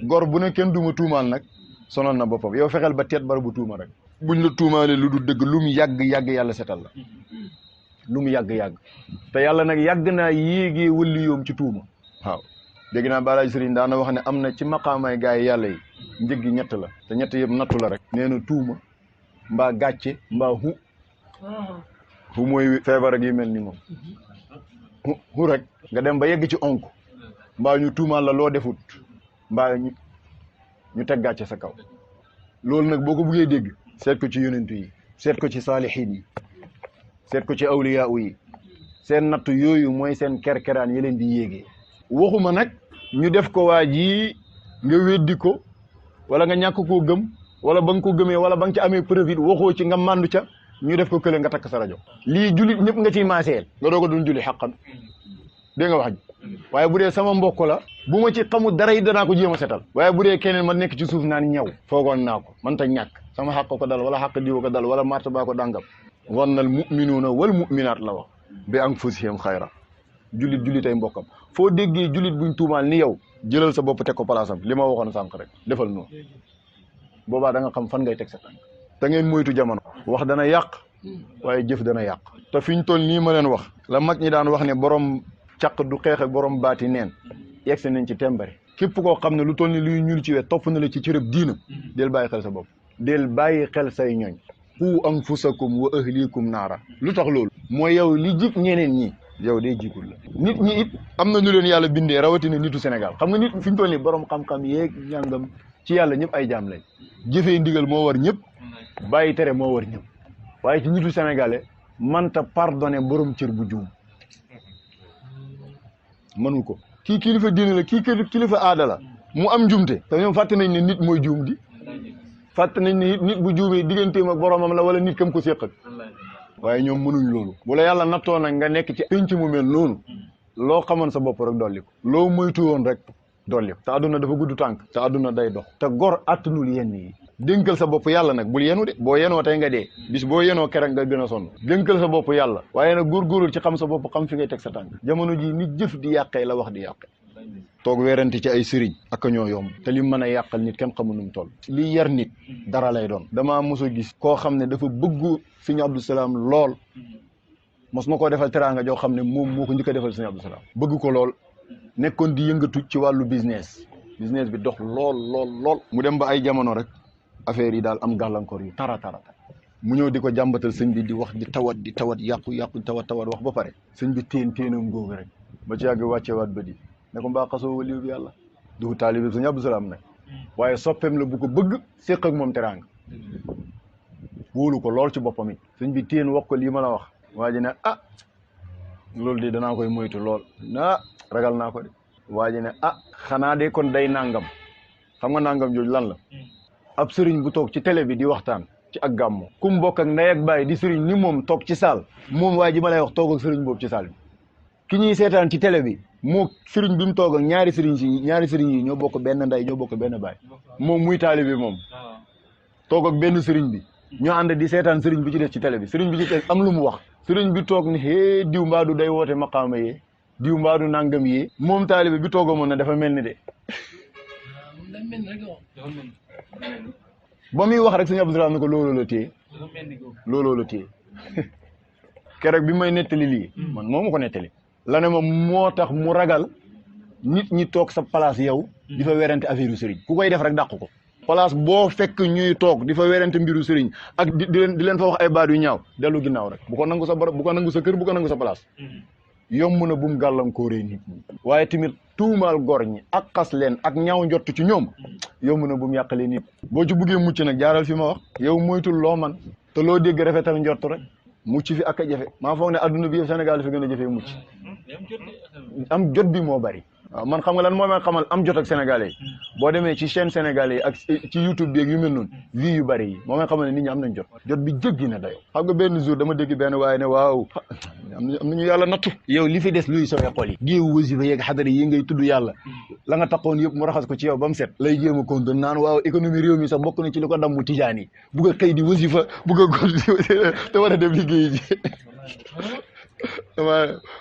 gor bu ne kenn duma tuumaal nag sonal na boppam yow fexeel ba teet bara bu tuuma rek buñ la tuumaalee lu du dëgg lu mu yàgg yàlla setal la lu mu yàgg te yàlla nag yàgg naa yéegee wëlli yoom ci tuuma waaw dégg naa Balaay Sëriñ daana wax ne am na ci maqaamay gaa yi yàlla yi njëg gi ñett la te ñett yëpp nattu la rek nee na tuuma mbaa gàcce mbaa hu mooy feebar ak yi mel ni moom hu rek nga dem ba yegg ci onk mbaa ñu tuumaal la loo defut mbaa ñu teg gàcce sa kaw loolu nag boo ko buggee dégg seet ko ci yonentu yi seet ko ci saalihin yi seet ko ci awliyaa yi seen nattu yooyu mooy seen kerkeraan yi leen di yéegee waxuma nag ñu def ko waa ji nga weddi ko wala nga ñàkk koo gëm wala ba nga ko gëmee wala ba nga ci amee preuve waxoo ci nga màndu ca ñu def ko kële nga takk sa rajo lii julit ñëpp nga ciy maaseel nga doog a doon julli xaqan dégg nga wax ji waaye bu dee sama mbokk la bu ma ci xamul dara yi danaa ko jéem a setal waaye bu dee keneen ma nekk ci suuf naan ñëw foogoon naa ko man ta ñàkk sama xaq ko dal wala xaq diwa ko dal wala martaba ko dàngam wanna al muminuuna wal muminaat la wax bi anfusihim xayra jullit ay mbokkam foo déggee jullit buñ tuumaal ni yow jëlal sa bopp teg ko palaasam li ma waxoon sànq rek defal noonu boobaa da nga xam fan ngay teg sa tànk te ngeen moytu jamono wax dana yàq waaye jëf dana yàq te fi ñu toll nii ma leen wax la mag ñi daan wax ne borom caq du xeex ak borom baati neen yegsi nañ ci tembari képp koo xam ne lu toll ni luy ñuul ci wet topp na la ci cërëb diina del bàyyi xel sa bopp del bàyyi xel say ñooñ qu anfusakum wa ahlikum naara lu tax loolu mooy yow li jig ñeneen ñi yow day jikul la nit ñi it am na ñu leen yàlla bindee rawatina nitu Sénégal xam nga nit fi ñu toll nii borom xam-xam yeeg ñàngam ci yàlla ñëpp ay jaam lañ jëfee ndigal moo war ñëpp bàyyi tere moo war ñëpp waaye ci nitu sénégalais manta pardonné borom cër bu juum mënu ko kii kilifa diine la kii kilifa aada la mu am njumte te ñoom fàtte nañ ne nit mooy juum di fàtte nañ ne nit bu juumee digganteem ak boromam la wala nit kam ko séq ak waaye ñoom mënuñ loolu bu la yàlla nattoo nag nga nekk ci pénc mu mel noonu loo xamoon sa bopp rek dolli ko loo moytu woon rek dolli ko te àdduna dafa gudd tànk te àdduna day dox te gor attanul yenn yi dénkal sa bopp yàlla nag bul yenu de boo yenoo tey nga dee bis boo yenoo kerek nga gën a sonn dénkal sa bopp yàlla waaye nag góorgóorul ci xam sa bopp xam fi ngay teg sa tànk jamono ji nit jëf di yàqee la wax di yàqee toog weerante ci ay sëriñ ak ñoo yomb te li mën a yàqal nit kenn xamul nu mu toll li yar nit dara lay doon damaa mos a gis koo xam ne dafa bëggu sëñ Abdou Salaam lool mos na koo defal teraanga joo xam ne moom moo ko njëkk a defal sëñ Abdou Salaam bëgg ko lool nekkoon di yëngatu ci wàllu business bi dox lool mu dem ba ay jamono rek affaire yi daal am gàllankoor yu tara mu ñëw di ko jàmbatal sëñ bi di wax di tawat yàqu tawat wax ba pare sëñ bi téenam googu rek ba ci yàgg wàccewaat ba di ne ko mbaa xasoo waliyu bi yàlla du taalibe sëñ Abdou Salaam nag waaye soppeem la bu ko bëgg séq ak moom teraanga wóolu ko lool ci boppam it sëñ bi téen wax ko lii ma la wax waa ji ne loolu de danaa koy moytu lool ragal naa ko de waa ji ne xanaa de kon day nangam xam nga nangam jooju lan la ab sëriñ bu toog ci télé bi di waxtaan ci ak gàmmu kum bokk ak ndey ak baay di sëriñ ni moom toog ci saal moom waa ji ma lay wax toog ak sëriñ boobu ci saal bi ki ñuy seetaan ci télé bi moo sëriñ bi mu toog ak ñaari sëriñ yi ñoo bokk benn ndey ñoo bokk benn baay moom muy taalibe bi moom toog ak benn sëriñ bi ñoo ànd di seetaan sëriñ bi ci def ci télé bi sëriñ bi ci teg am lu mu wax sëriñ bi toog ni hee diw mbaadu day woote maqaama yee diw mbaadu nangam yee moom taalibe bi tooga moon na dafa mel ni de ba muy wax rek sëñ Abdou Salaam ne ko looloo la téye keroog bi may nettali lii man moo ma ko nettali la ne ma moo tax mu ragal nit ñi toog sa place yow di fa werante affaire yu sëriñ ku koy def rek dàq ko place boo fekk ñuy toog di fa werante mbiru sëriñ ak di leen fa wax ay baat yu ñaaw dellu ginnaaw rek bu ko nangu sa barab bu ko nangu sa kër bu ko nangu sa place yomb na bu mu gàllankooree nit ñi waaye tamit tuumaal gor ñi ak xas leen ak ñaaw njott ci ñoom yomb na bu mu yàqalee nit boo ci buggee mucc nag jaaral fi ma wax yow moytul loo man te loo dégg rafetal njott rek mucc fi ak a jafe maa foog ne adduna bi yëpp Sénégal fi gën a jafee mucc am jot bi moo bari waaw man xam nga lan moo may xamal am jot ak sénégalais yi boo demee ci chaîne sénégalais yi ak ci YouTube bi ak yu mel noonu vie yu bari yi moo may xamal ne nit ñi am nañ jot bi jéggi na dayo xam nga benn jour dama dégg benn waaye ne waaw am nañu yàlla nattu yow li fi des luy sowee xol yi géewu wasifa yeeg xadara yi ngay tudd yàlla la nga taxoon yëpp mu raxas ko ci yow ba mu set lay jéem a kontaan naan waaw économie réew mi sax bokk na ci li ko damm tijaan yi bugg a xëy di wasifa bugg a góor te war a dem liggéey ji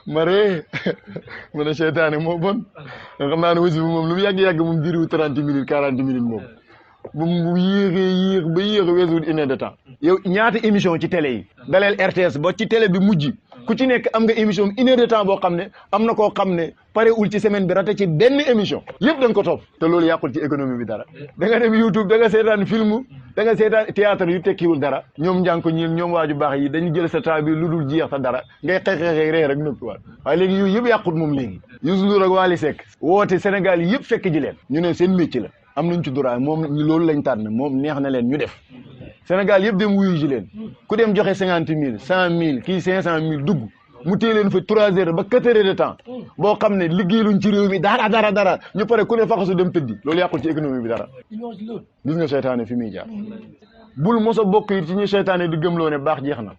ma ree mu ne seytaane moo bon nga xam naa ne wasifa moom lu mu yàgg-yàgg moom diriwu 30 minutes 40 minutes moom bu yéex ba yéex weesuwul 1 heure de temps yow ñaata émission ci télé yi daleel RTS ba ci télé bi mujj ku ci nekk am nga émission 1 heure de temps boo xam ne am na koo xam ne pareewul ci semaine bi rate ci benn émission yëpp da nga ko topp te loolu yàqul ci économie bi dara da nga dem YouTube da nga seetaan film da nga seetaan théâtre yu tekkiwul dara ñoom njànko ñi ñoom waaju baax yi dañu jël sa temps bi lu dul jeex sa dara ngay xeexeexee ree rek noppi waat waaye léegi yooyu yëpp yàqut moom léegi Youssou Ndour ak Wally Seck woote Sénégal yi yëpp fekk ji leen ñu ne seen métier la am nañ ci droit moom loolu lañ tànn moom neex na leen ñu def Sénégal yëpp dem wuyu ji leen ku dem joxe 50 000 100 000 kii 500 000 dugg mu téye leen fa 3 heures ba 4 heures de temps boo xam ne liggéeyluñ ci réew mi dara ñu pare ku ne faxasu dem tëddi loolu yàqul ci économie bi dara gis nga seytaane fi muy jaar bul mos a bokk yi ci ñi seytaane di gëmloo ne baax jeex na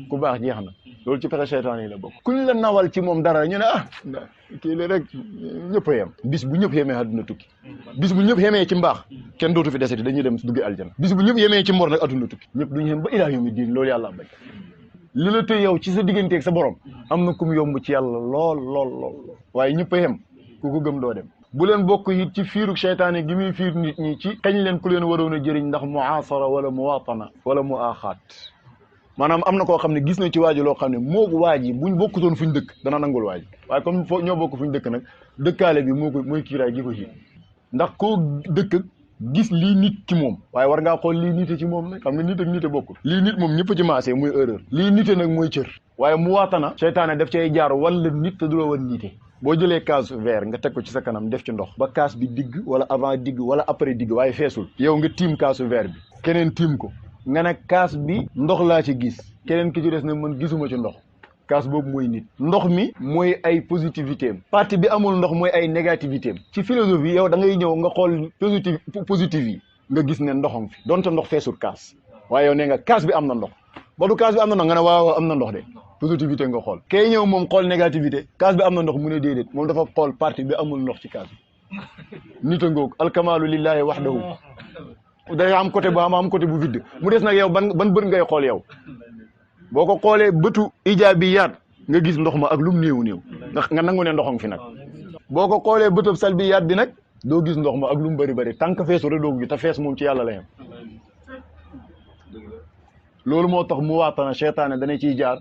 ku baax jeex na loolu ci pexe seytaane yi la bokk kuñ la nawal ci moom dara ñu ne kii la rek ñëpp a yem bis bu ñëpp yemee àdduna tukki bis bu ñëpp yemee ci mbaax kenn dootu fi deseti dañuy dem duggi aljana bis bu ñëpp yemee ci mbor nag àdduna tukki ñëpp duñu xem ba ilaa yawmi diin loolu yàlla bañ li la tëy yow ci sa digganteeg sa borom am na kum yomb ci yàlla lool waaye ñëpp a yem ku ko gëm doo dem bu leen bokk it ci fiiruk seytaane gi muy fiir nit ñi ci kañ leen ku leen waroon a jëriñ ndax muasara wala muwatana wala mu aaxaat maanaam am na koo xam ne gis na ci waaji loo xam ne moogu waaji buñ bokkutoon fuñ dëkk dana nangul waaji waaye comme foo ñoo bokk fuñ dëkk nag dëkkaale bi mooy kiiraay gi ko xiit ndax koo dëkk gis lii nit ci moom waaye war ngaa xool lii nite ci moom nag xam nga nit ak nite bokkul lii nit moom ñëpp ci maasee muy erreur lii nite nag mooy cër waaye mu waatana seytaane daf cay jaar wala nit te du la wan nite boo jëlee kaasu verre nga teg ko ci sa kanam def ci ndox ba kaas bi digg wala avant digg wala après digg waaye feesul yow nga tiim kaasu verre bi keneen tiim ko nga ne kaas bi ndox laa ci gis keneen ki ci des ne man gisuma ci ndox kaas boobu mooy nit ndox mi mooy ay positivité am partie bi amul ndox mooy ay négativité am ci philosophie yow da ngay ñëw nga xool positif yi nga gis ne ndoxam fi donte ndox feesul kaas waaye yow nee nga kaas bi am na ndox ba du kaas bi am na ndox nga ne waaw am na ndox de positivité nga xool kay ñëw moom xool négativité kaas bi am na ndox mu ne déedéet moom dafa xool partie bi amul ndox ci kaas bi nit a ngoog alkamaalu lillahi wahdahu day am côté bu am côté bu vide mu des nag yow ban bët ngay xool yow boo ko xoolee bëtu ijaabiyaat nga gis ndox ma ak lum néew nga nangu ne ndoxam fi nag boo ko xoolee bëtëb salbiyaat bi nag doo gis ndox ma ak lu mu bëri tant que feesu rek doo ko gis te fees moom ci yàlla la yem loolu moo tax mu waatana seytaane dana ciy jaar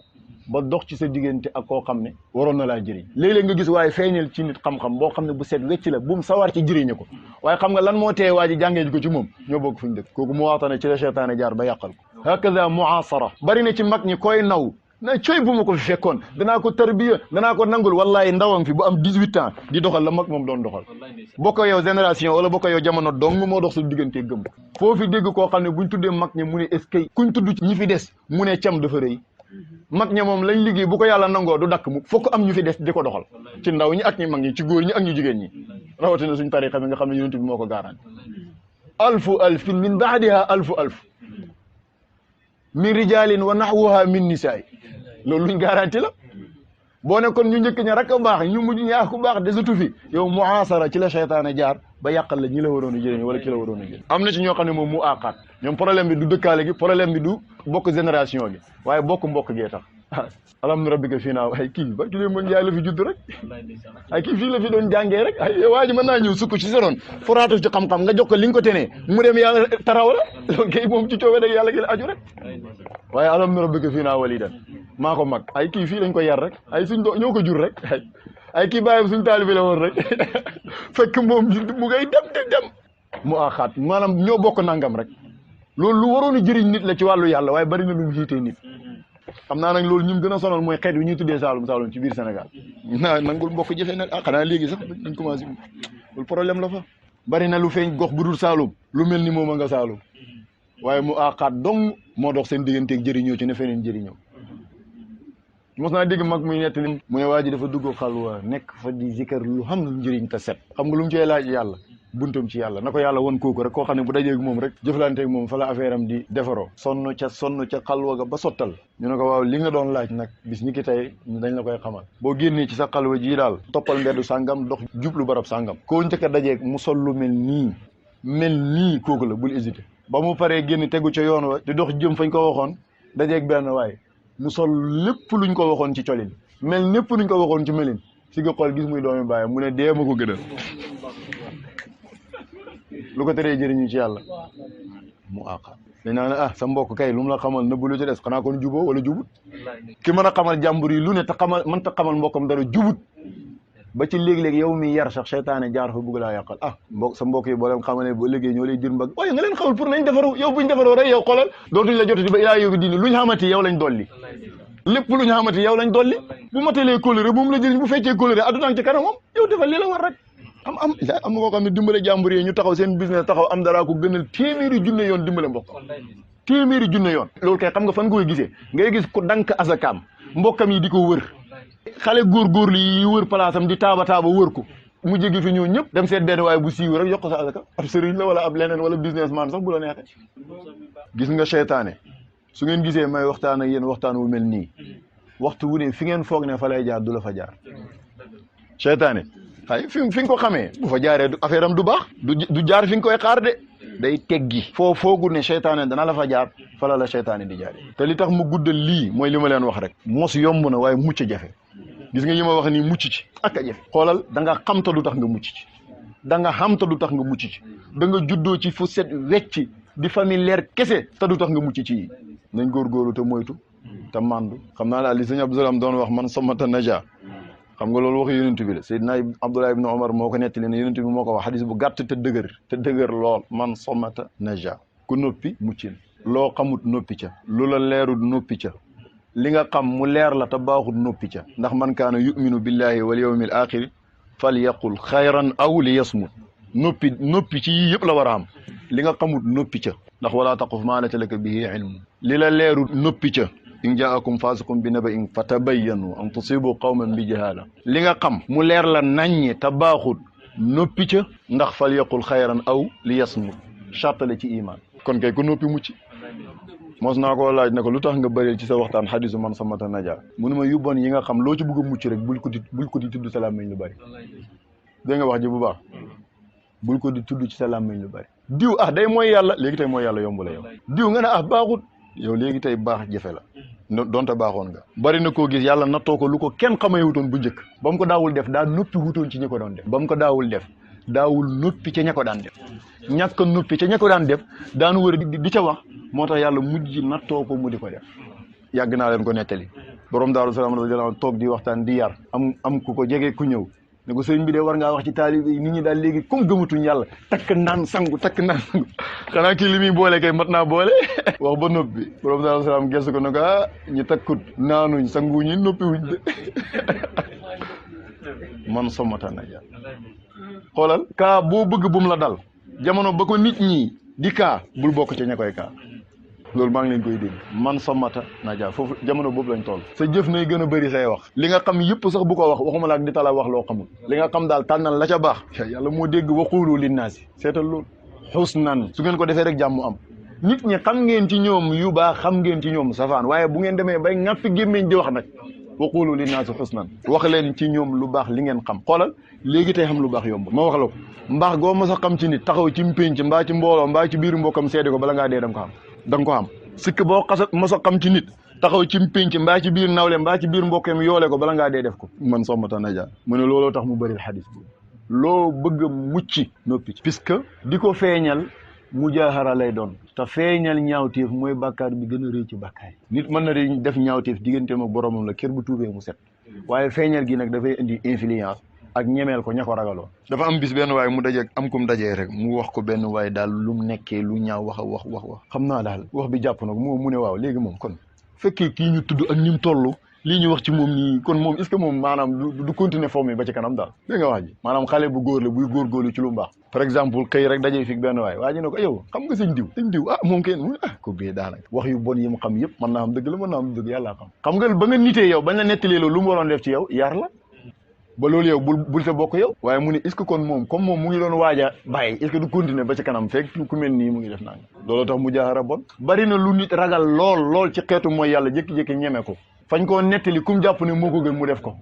ba dox ci sa diggante ak koo xam ne waroon na laa jëriñ léeg-léeg nga gis waaye feeñal ci nit xam-xam boo xam ne bu set wecc la bu mu sawar ci jëriñe ko waaye xam nga lan moo tee waa ji jàngee ji ko ci moom ñoo bokk fu ñu dëkk kooku mu waatana ci la seytaane jaar ba yàqal ko hakaza muasara bari na ci mag ñi koy naw na coy bu ma ko fi fekkoon danaa ko tarbiya danaa ko nangul wallahi ndawam fi bu am 18 ans di doxal la mag moom doon doxal bokk yow génération wala bokk yow jamono dong moo dox su diggante gëm foo fi dégg koo xam ne buñ tuddee mag ñi mu ne est-ce que kuñ tudd ñi fi des mu ne cam dafa rëy mag ñi moom lañ liggéey bu ko yàlla nangoo du dakk mu fokk am ñu fi des di ko doxal ci ndaw ñi ak ñi mag ñi ci góor ñi ak ñu jigéen ñi rawatina suñ tariqa bi nga xam ne yonent bi moo ko garanti alfu alfin min baadiha alfu alf min rijalin wa nahwuha min nisaay loolu luñ garanti la boo ne kon ñu njëkk ña rek a baax ñu mujj ñaa ku baax desatu fi yow muasara ci la seytaane jaar ba yàqal la ñi la waroon a jëriñ wala ki la waroon a jëriñ am na ci ñoo xam ne moom mu aqaat ñoom problème bi du dëkkaale gi problème bi du bokk génération gi waaye bokk mbokk gee tax alhamdu rabbika fii naa ay kii ba kilee mën yaay la fi judd rek ay kii fii la fi doon jàngee rek ay waa ji mën naa ñëw sukk ci seroon foraatu ci xam-xam nga jox ko li nga ko tenee mu dem yàlla taraw la loolu kay moom ci coobee rek yàlla gi la aju rek waaye alhamdu rabbika fii naa walidan maa ko mag ay kii fii lañ ko yar rek ay suñ do ñoo ko jur rek ay kii bàyyam suñ taalibi la woon rek fekk moom mu ngay dem mu axaat maanaam ñoo bokk nangam rek loolu lu waroon a jëriñ nit la ci wàllu yàlla waaye bari na lu mu jiitee nit xam naa nag loolu ñum gën a sonal mooy xeet bi ñuy tuddee Saalum Saalum ci biir Sénégal nangul mbokk jëfee na xanaa léegi sax dañ commencé loolu problème la fa bari na lu feeñ gox bu dul Saalum lu mel ni moom a nga Saalum waaye mu axaat dong moo dox seen digganteeg jëriñoo ci ne feneen jëriñoo mos naa dégg mag muy nettali mu ne waa ji dafa dugg xalwa nekk fa di zikar lu xam njëriñ te set xam nga lu mu cee laaj yàlla buntam ci yàlla na ko yàlla won kooku rek koo xam ne bu dajeeg moom rek jëflanteeg moom fa la affaire am di defaroo sonn ca xalwa ga ba sottal ñu ne ko waaw li nga doon laaj nag bis ñi ki tey dañ la koy xamal boo génnee ci sa xalwa ji daal toppal mbeddu sàngam dox jublu barab sàngam koo njëkk a dajeeg mu sol lu mel nii kooku la bul hésité ba mu paree génn tegu ca yoon wa di dox jëm fañ ko waxoon dajeeg benn waaye mu sol lépp luñ ko waxoon ci colin mel lépp luñ ko waxoon ci melin si nga xool gis muy doomi bàyyi mu ne dee ma ko gënal lu ko teree jëriñu ci yàlla mu àqa dañ naa ne sa mbokk kay lu mu la xamal nëbbu lu ci des xanaa kon juboo wala jubut ki mën a xamal jàmbur yi lu ne te xamal mën ta xamal mbokkam dara jubut ba ci léeg-léeg yow mi yar sax seytaane jaar fa bugg laa yàqal sa mbokk yi boo leen xamalee boo léegi ñoo lay jër mbag waaye nga leen xamal pour nañ defaru yow buñ defaroo rek yow xoolal dootuñ la jotati ba ilaa yow diini luñ xamati yow lañ dolli lépp luñ xamati yow lañ dolli bu matalee kóllëre bu mu la jëriñ bu feccee kóllëre addunaan ci kanamam yow defal li la war rek am na koo xam ne dimbale jàmbur yi ñu taxaw seen business taxaw am dara ko gënal téeméeri junne yoon dimbale mbokk téeméeri junne yoon loolu kay xam nga fan nga koy gisee ngay gis ko dank asakaam mbokkam yi di ko wër xale góorgóorlu yi wër palaasam di taaba wër ko mu jéggi fi ñëw ñëpp dem seet benn waaye bu siiw rek yokk sa asaka ab sëriñ la wala ab leneen wala businessman sax bu la neexee gis nga seytaane su ngeen gisee may waxtaan ak yéen waxtaan wu mel nii waxtu wu ne fi ngeen foog ne fa lay jaar du la fa jaar seytaane xay fi nga ko xamee bu fa jaaree affaire am du baax du jaar fi nga koy xaar de day teggi foo foogu ne seytaane dana la fa jaar fala la seytaane di jaare te li tax mu guddal lii mooy li ma leen wax rek mos yomb na waaye mucc jafe gis nga yi ma wax nii mucc ci ak a jafe xoolal da nga xam ta du tax nga mucc ci da nga xam ta du tax nga mucc ci da nga juddoo ci fu set wecc di famille leer kese te du tax nga mucc ci yi nañ góorgóorlu te moytu te mandu xam naa daal li sëñ Abdousalam doon wax man somata naja xam nga loolu waxi yonent bi la Seydina Abdullah ibn Omar moo ko nettali ne yonent bi moo ko wax xadis bu gàtt te dëgër lool man somata naja ku noppi muccin loo xamut noppi ca lu la leerul noppi ca li nga xam mu leer la te baaxul noppi ca ndax man kaana yuminu billahi wal yawmil axiri fal yaqul xayran aw li yasmut noppi ci yii yëpp la war a am li nga xamut noppi ca ndax wala taquf maa laysa laka bihi ilmu li la leeru noppi ca in jaakum fasiqun bi naba'in fatabayyanu an tusibu qawman bi jahala li nga xam mu leer la naññe te baaxut noppi ca ndax fal yaqul xayran aw li yasmut chartale ci iman kon kay ko noppi mucc mos naa koo laaj ne ko lu tax nga bëreel ci sa waxtaan xadisu man samata naja mu ne ma yu bon yi nga xam loo ci bëgg a mucc rek bul ko di tudd sa làmmiñ lu bari dégg nga wax ji bu baax bul ko di tudd ci sa làmmiñ lu bari diw day mooy yàlla léegi tey mooy yàlla yomb la yow diw nga ne baaxut yow léegi tey baax jafe la donte baaxoon nga bari na koo gis yàlla nattoo ko lu ko kenn xamee wutoon bu njëkk ba mu ko daawul def daa noppi wutoon ci ñi ko doon def ba mu ko daawul def daawul noppi ca ña ko daan def ñàkk a noppi ca ña ko daan def daan wër di ca wax moo tax yàlla mujj nattoo ko mu di ko def yàgg naa leen ko nettali borom Daaru Salaam radiyallaahu anhu toog di waxtaan di yar am ku ko jege ku ñëw ne ko sëriñ bi de war ngaa wax ci taalibe yi nit ñi daal léegi comme gëmatuñ yàlla takk naan sangu xanaa kii li muy boole kay mat naa boole wax ba noppi borom Daaru Salaam gestu ko ne ko ñu takkut naanuñ sangu ñi noppi wuñ de man somata na ja xoolal kaa boo bëgg bum la dal jamono ba ko nit ñi di kaa bul bokk ci ña koy kaa loolu maa ngi leen koy dégg man somata na ja foofu jamono boobu lañ toll sa jëf nay gën a bëri say wax li nga xam yëpp sax bu ko wax waxuma la ak di tala wax loo xamul li nga xam daal tànnal la ca baax yàlla moo dégg waqulu linnaasi seetal loolu husnan su ngeen ko defee rek jàmm am nit ñi xam ngeen ci ñoom yu baax xam ngeen ci ñoom safaan waaye bu ngeen demee bay ngàppi gémmiñ di wax nag waqulu linnaasi husnan wax leen ci ñoom lu baax li ngeen xam xoolal léegi tey xam lu baax yomb ma wax la ko mbaax goo mos a xam ci nit taxaw ci mpénc mbaa ci mbooloo mbaa ci biir mbokkam seede ko bala ngaa dee danga ko xam danga ko xam sikk boo xasa mos a xam ci nit taxaw ci mpénc mbaa ci biir nawle mbaa ci biir mbokkeem yoole ko bala ngaa dee def ko man sommata naja mu ne looloo tax mu bëri xadis boobu loo bëgg a mucc noppi ci puisque di ko feeñal mujaahara lay doon te feeñal ñaawteef mooy bàkkaar bi gën a rëy ci bàkkaar yi nit mën na di def ñaawteef digganteem ak boromam la kër bu tuubee mu set waaye feeñal gi nag dafay indi influence ak ñemeel ko ña ko ragaloon dafa am bis benn waay mu dajee am kum dajee rek mu wax ko benn waay daal lu mu nekkee lu ñaaw wax xam naa daal wax bi jàpp na ko mu ne waaw léegi moom kon fekkee kii ñu tudd ak ni mu toll lii ñu wax ci moom nii kon moom est ce que moom maanaam du continuer foofu mi ba ci kanam daal dégg nga wax ji maanaam xale bu góor la buy góorgóorlu ci lu mbaax par exemple kay rek dajee fi benn waay waa ji ne ko yow xam nga sëñ diw moom kenn mu ko bee daanaka wax yu bon yi mu xam yëpp mën naa xam dëgg la mën naa xam dëgg yàlla xam nga ba nga nitee yow bañ la nettalee loolu lu mu waroon def ci yow yar la ba loolu yow bul sa bokk yow waaye mu ne est ce que kon moom comme moom mu ngi doon waaj a bàyyi est ce que du continuer ba ci kanam fekk ku mel nii mu ngi def naa looloo tax mu jaaxara bon bari na lu nit ragal lool ci xeetu mooy yàlla jékki-jékki ñeme ko fañ koo nettali kum jàpp ne moo ko gën mu def ko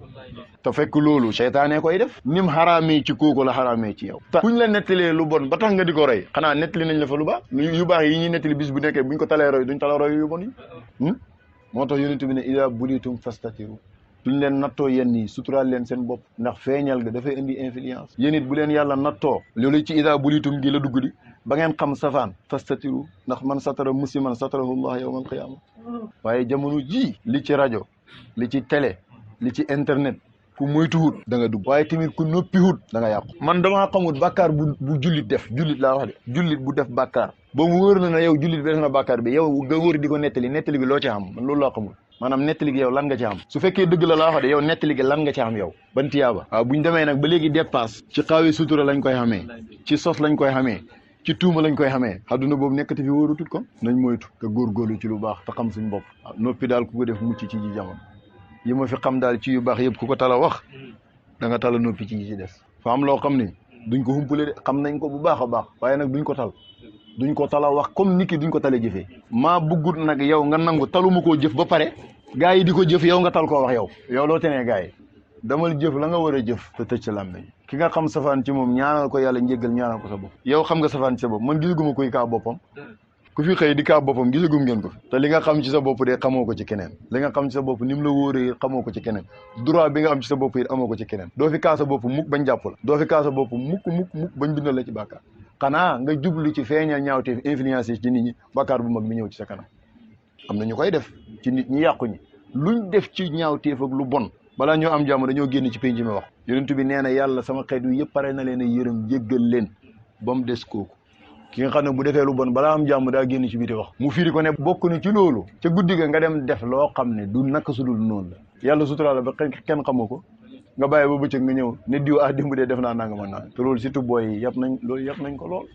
te fekk loolu seytaane koy def nim xaraamee ci kooku la xaraamee ci yow kuñ la nettalee lu bon ba tax nga di ko roy xanaa nettali nañ la fa lu baax yu baax yi ñuy nettali bis bu nekkee buñ ko talee roy duñ tala roy yu bon yi moo tax yonent bi ne ida bulitum fastatiru duñ leen nattoo yenn yi suturaal leen seen bopp ndax feeñal ga dafay indi influence yéen it bu leen yàlla nattoo loolu ci ida bulitum gi la dugg di ba ngeen xam safaan fastatiru ndax man satara musliman satarahu llah yawma alqiyama waaye jamono ji li ci rajo li ci télé li ci internet ku moytuwut da nga dugg waaye tamit ku noppiwut da nga yàqu man damaa xamut bàkkaar bu jullit def jullit laa wax de jullit bu def bàkkaar ba mu wóor na ne yow jullit bi def na bàkkaar bi yow nga wóor di ko nettali bi loo ci xam man loolu laa xamul maanaam nettali gi yow lan nga ci am su fekkee dëgg la laa wax de yow nettali gi lan nga ci am yow ban tiyaaba waaw buñ demee nag ba léegi dépasse ci xaawi sutura lañ koy xamee ci sos lañ koy xamee ci tuuma lañ koy xamee adduna boobu nekkati fi wóorutut kon nañ moytu te góorgóorlu ci lu baax te xam suñ bopp waaw noppi daal ku ko def mucc ci ji jamono yi ma fi xam daal ci yu baax yëpp ku ko tala wax da nga tala noppi ci yi ci des fa am loo xam ne duñ ko humpale de xam nañ ko bu baax a baax waaye nag duñ ko tala wax comme nit ki duñ ko tale jëfee maa buggut nag yow nga nangu taluma koo jëf ba pare gaa yi di ko jëf yow nga tal koo wax yow loo tenee gaa yi damal jëf la nga war a jëf te tëj sa làmmiñ ki nga xam safaan ci moom ñaanal ko yàlla njéggal ñaanal ko sa bopp yow xam nga safaan ci sa bopp man gisaguma koy kaa boppam ku fi xëy di kaa boppam gisagum ngeen ko fi te li nga xam ci sa bopp de xamoo ko ci keneen li nga xam ci sa bopp ni mu la wóoree xamoo ko ci keneen droit bi nga am ci sa bopp it amoo ko ci keneen doo fi kaa sa bopp mukk bañ jàpp la doo fi kaa sa bopp mukk bañ bindal la ci bàkkaar xanaa nga jublu ci feeñal ñaawteef influence yi ci nit ñi bàkkaar bu mag bi ñëw ci sa kanam am na ñu koy def ci nit ñi yàqu ñi luñ def ci ñaawteef ak lu bon balaa ñoo am jàmm dañoo génn ci penc mi wax yonent bi nee na yàlla sama xeet yu yëpp pare na leen a yërëm jéggal leen ba mu des kooku ki nga xam ne bu defee lu bon balaa am jàmm daa génn ci biti wax mu firi ko ne bokk na ci loolu ca guddi ga nga dem def loo xam ne du naka sudul noonu la yàlla sutura la ba kenn xamu ko nga bàyyi ba bëccëg nga ñëw ne diw démb dee def naa nangama naan te loolu surtout booy yi yàpp nañ ko lool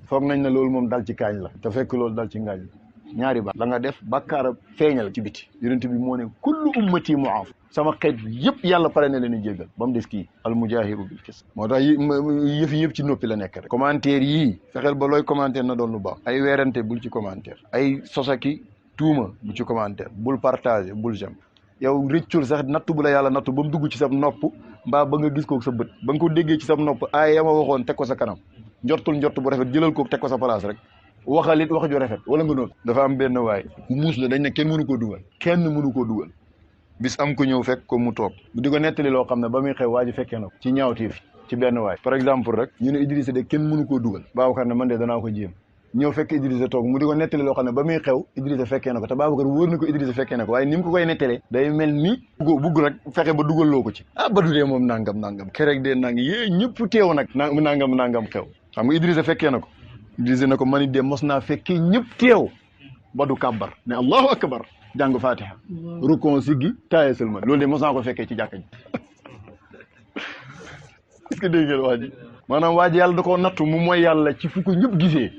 foog nañ ne loolu moom dal ci kaañ la te fekk loolu dal ci ngaañ la ñaari ba la nga def bàkkaar feeñal ci biti yonent bi moo ne kullu ummati mu'af sama xeet yëpp yàlla pare na leen a jéggal ba mu des kii al mujahiru bil kis moo tax yëf yëpp ci noppi la nekk rek commentaire yii fexeel ba looy commentaire na doon lu baax ay weerante bul ci commentaire ay sosaki tuuma bu ci commentaire bul partager bul j'aime yow rëccul sax nattu bu la yàlla nattu ba mu dugg ci sa nopp mbaa ba nga gis ko sa bët ba nga ko déggee ci sa nopp ay yama waxoon teg ko sa kanam njort bu rafet jëlal ko teg ko sa place rek waxal it wax ju rafet wala nga noonu dafa am benn waay muus la dañ ne kenn mënu koo dugal bis am ko ñëw fekk ko mu toog di ko nettali loo xam ne ba muy xew waa ji fekkee na ko ci ñaawteef ci benn waay par exemple rek ñu ne Idrissa de kenn mënu koo dugal Babacar ne man de danaa ko jéem ñëw fekk Idrissa toog mu di ko nettali loo xam ne ba muy xew Idrissa fekkee na ko te Babacar wóor na ko Idrissa fekkee na ko waaye ni mu ko koy nettalee day mel ni bugg rek fexe ba dugal loo ko ci ba du dee moom nangam kerek dee ñëpp teew nag nangam xew xam nga Idrissa fekkee na ko Idrissa na ko man it de mos naa fekkee ñëpp teew ba du kàbbar ne allahu akbar jàng fatiha rukon siggi taaye sëlma loolu de mos naa ko fekkee ci jàkka ji est-ce que dégg ngeen waa ji maanaam waa ji yàlla da koo nattu mu mooy yàlla ci fu ko ñëpp gisee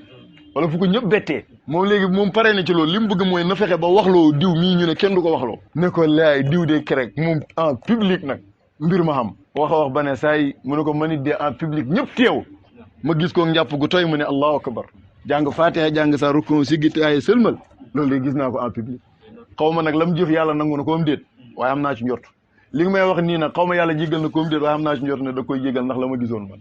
wala fu ko ñëpp bettee moom léegi moom pare na ci loolu li mu bëgg mooy na fexe ba waxloo diw mii ñu ne kenn du ko waxloo ne ko laay diw de kerek moom en public nag mbir ma xam wax ba ne saay mu ne ko manit de en public ñëpp teew ma gis ko njàpp gu toy mu ne allahu akbar jàng fatiha jàng sa rukon siggi taaye sëlmal loolu de gis naa ko en public xaw ma nag la mu jëf yàlla nangu na ko am déet waaye am naa ci njort li nga may wax nii nag xaw ma yàlla jégal na ko am déet waaye am naa ci njort ne da koy jégal ndax la ma gisoon man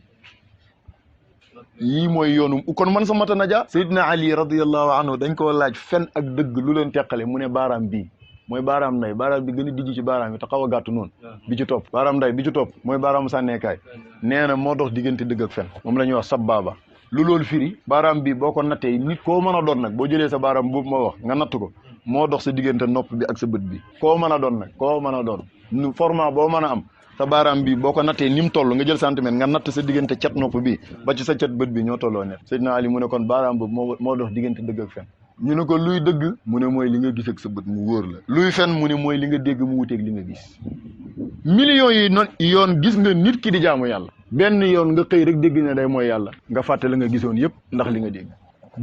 yii mooy yoonu kon man sa mata naja Seydina Ali radiyallahu anhu dañ koo laaj fen ak dëgg lu leen teqale mu ne baaraam bii mooy baaraam nday baaraam bi gën a dijj ci baaraam yi te xaw a gàttu noonu bi ci topp baaraam nday bi ci topp mooy baaraamu sànneekaay nee na moo dox diggante dëgg ak fen moom la ñuy wax sabbaaba lu loolu firi baaraam bi boo ko nattee nit koo mën a doon nag boo jëlee sa baaraam boobu ma wax nga natt ko moo dox sa diggante nopp bi ak sa bët bi koo mën a doon nag koo mën a doon nu format boo mën a am sa baaraam bi boo ko nattee ni mu toll nga jël centimètre nga natt sa diggante cat nopp bi ba ci sa cat bët bi ñoo tolloo net Seydina Ali mu ne kon baaraam boobu moo dox diggante dëgg ak fen ñu ne ko luy dëgg mu ne mooy li nga gis ak sa bët mu wóor la luy fen mu ne mooy li nga dégg mu wuteeg li nga gis millions yi noonu yoon gis nga nit ki di jaamu yàlla benn yoon nga xëy rek dégg ne day mooy yàlla nga fàtte la nga gisoon yëpp ndax li nga dégg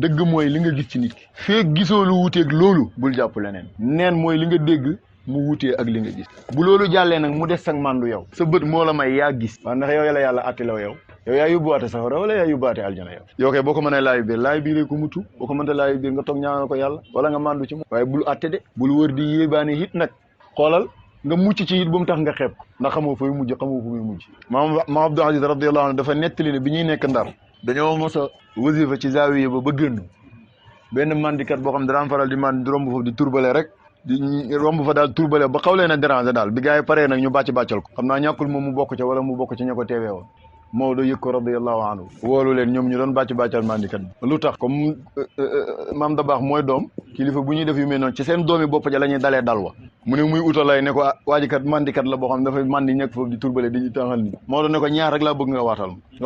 dëgg mooy li nga gis ci nit ki feeg gisoo lu wuteeg loolu bul jàpp leneen neen mooy li nga dégg mu wutee ak li nga gis bu loolu jàllee nag mu des sag màndu yow sa bët moo la may yaa gis waaw ndax yow la yàlla attilaw yow yaa yóbbuwaate safara wala yaa yóbbuwaate aljana yow kay boo ko mënee laayu biir ko mutu boo ko mënta laayu biir nga toog ñaanal ko yàlla wala nga màndu ci moom waaye bul atte de bul wër di yéebaane it nag xoolal nga mucc ci it bu mu tax nga xeeb ko ndax xamoo fooy mujj xamoo fu muy mujj maam Abdou Aziz radiyallahu anhu dafa nettali ne bi ñuy nekk Ndar dañoo mos a wasifa ci zaawiya ba gënn benn mandikat boo xam ne daan faral di mandi di romb foofu di turbale rek di romb fa daal turbale ba xaw leen a déranger daal bi gars yi paree nag ñu bàccal ko xam naa ñàkkul moom mu bokk ca wala mu bokk ci ña ko teewee woon Maodo yëg ko radiyallahu anhu woolu leen ñoom ñu doon bàccal mandikat bi lu tax comme maam da baax mooy doom kilifa bu ñuy def yu mel noonu ci seen doomi bopp ja la ñuy dalee dal wa mu ne muy utalay ne ko waajikat mandikat la boo xam ne dafay mandi ñekk foofu di turbale di tàngal ni Maodo ne ko ñaar rek laa bëgg nga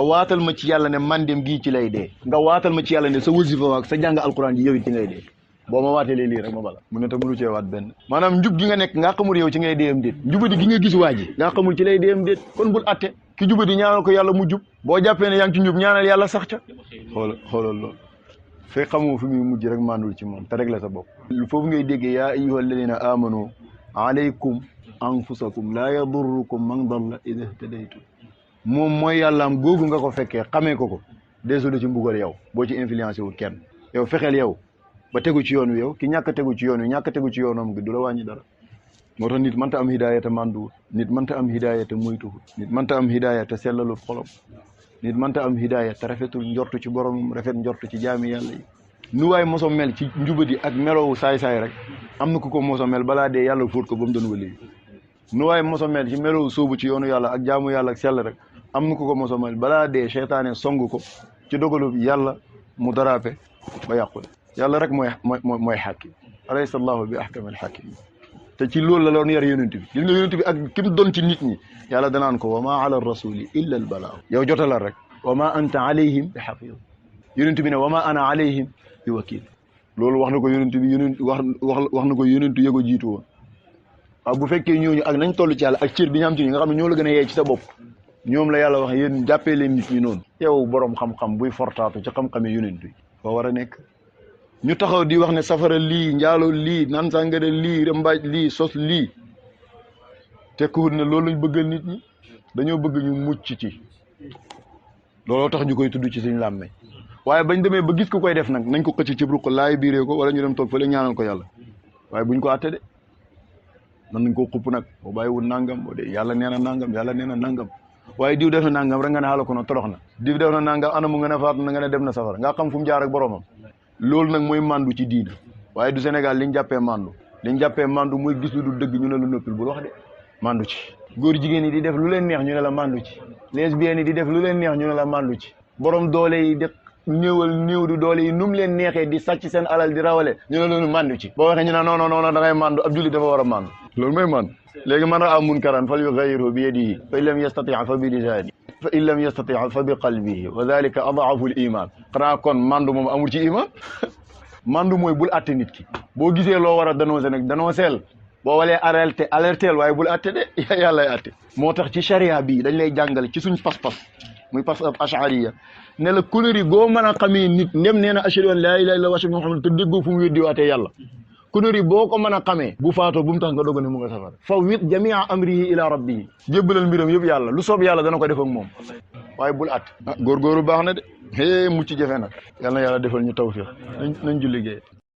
waatal ma ci yàlla ne mandem gii ci lay dee nga waatal ma ci yàlla ne sa wasifa waak sa jàng alquran ji yow it ci ngay dee boo ma waatee lii rek ma bala mu ne te mënu cee waat benn maanaam njub gi nga nekk ngaa xamul yow ci ngay deeyam déet njubadi gi nga gis waa ji ngaa xamul ci lay deeyam déet kon bul atte ki jubadi ñaanal ko yàlla mu jub boo jàppee ne yaa ngi ci njub ñaanal yàlla sax ca xoolal loolu fekk xamoo fi muy mujj rek mandul ci moom te rek la sa bopp foofu ngay déggee yaa ayyuha alladina amanu alaykum anfusakum laa yadurrukum man dalla ida htadaytum moom mooy yàllaam googu nga ko fekkee xamee ko deesula ci mbugal yow boo ci influencé wul kenn yow fexeel yow ba tegu ci yoon wi yow ki ñàkk a tegu ci yoon wi ñàkk a tegu ci yoonam gi du la wàññi dara moo tax nit mënta am hidaaya te manduwul nit mënta am hidaaya te moytuwul nit mënta am hidaaya te sellalul xolam nit mënta am hidaaya te rafetul njortu ci borom rafet njortu ci jaami yàlla yi nu waay moso mel ci njubadi ak melowu saay-saay rek am na ku ko moso mel balaa dee yàlla fóot ko ba mu doon wali nu waay moso mel ci melowu sóobu ci yoonu yàlla ak jaamu yàlla ak sell rek am na ku ko moso mel balaa dee seytaane song ko ci dogalu yàlla mu daraape ba yàqule yàlla rek mooy xakim alaysa allahu bi ahkamil hakim te ci loolu la doon yar yonent bi gis nga yonent bi ak ki mu doon ci nit ñi yàlla danaan ko wa ma ala rasuli illa al balaa yow jotalal rek wa ma anta alayhim bi hafiz yonent bi ne wa ma ana alayhim bi wakil loolu wax na ko yonent bi wax na ko yonentu yëgo jiitu woon waaw bu fekkee ñooñu ak nañ toll ci yàlla ak cër bi ñu am ci ñi nga xam ne ñoo la gën a yee ci sa bopp ñoom la yàlla wax yéen jàppee leen nit ñi noonu yow borom xam-xam buy fortaatu ci xam-xame yonent yi fa war a nekk ñu taxaw di wax ne safara lii njaaloo lii naan sàngara lii rembaaj lii sos lii tekkiwut ne loolu lañ bëggal nit ñi dañoo bëgg ñu mucc ci looloo tax ñu koy tudd ci suñu làmme waaye bañ demee ba gis ko koy def nag nañ ko xëcc ci ruq laay biiree ko wala ñu dem toog fële ñaanal ko yàlla waaye buñ ko àtte de man nañ koo xupp nag boo bàyyiwul nangam boo dee yàlla nee na nangam yàlla nee na nangam waaye diw def na nangam rek nga ne xaala ko no torox na diw def na nangam anamu nga ne faatu na nga ne dem na safara nga xam fu mu jaar ak boromam loolu nag mooy mandu ci diina waaye du Sénégal liñ jàppee mandu mooy gis lu du dëgg ñu ne lu noppil bul wax de mandu ci góor jigéen yi di def lu leen neex ñu ne la mandu ci lesbiennes yi di def lu leen neex ñu ne la mandu ci borom doole yi def néew du doole yi nu mu leen neexee di sàcc seen alal di rawale ñu ne loolu mandu ci boo waxee ñu ne non non non da ngay mandu ab jullit dafa war a mandu loolu mooy mandu léegi man a am munkaran fal yughayyiru bi yadihi fa in lam yastati fa bi lisani fa in lam yastati fa bi qalbihi wa dhalika ad'afu al iman xanaa kon mandu moom amul ci iman mandu mooy bul atte nit ki boo gisee loo war a dénoncer nag dénonceel boo walee alerteel waaye bul atte de yàllay atte moo tax ci charia bi dañ lay jàngale ci suñ pas-pas muy pas-pas ashariya ne la couleur yi goo mën a xamee nit ndem nee na ashhadu an laa ilaaha illallaah wa ashhadu anna Muhammadan te déggoo fu mu weddi waatee yàlla couleur yi boo ko mën a xamee bu faatoo bu mu tax nga doog ne mu nga safara fawwid jamia amrihi ila rabbihi jébbalal mbiram yëpp yàlla lu soob yàlla dana ko def ak moom waaye bul at góorgóoru baax na de mucc jafe nag yal na yàlla defal ñu tawfiq nañ julli gee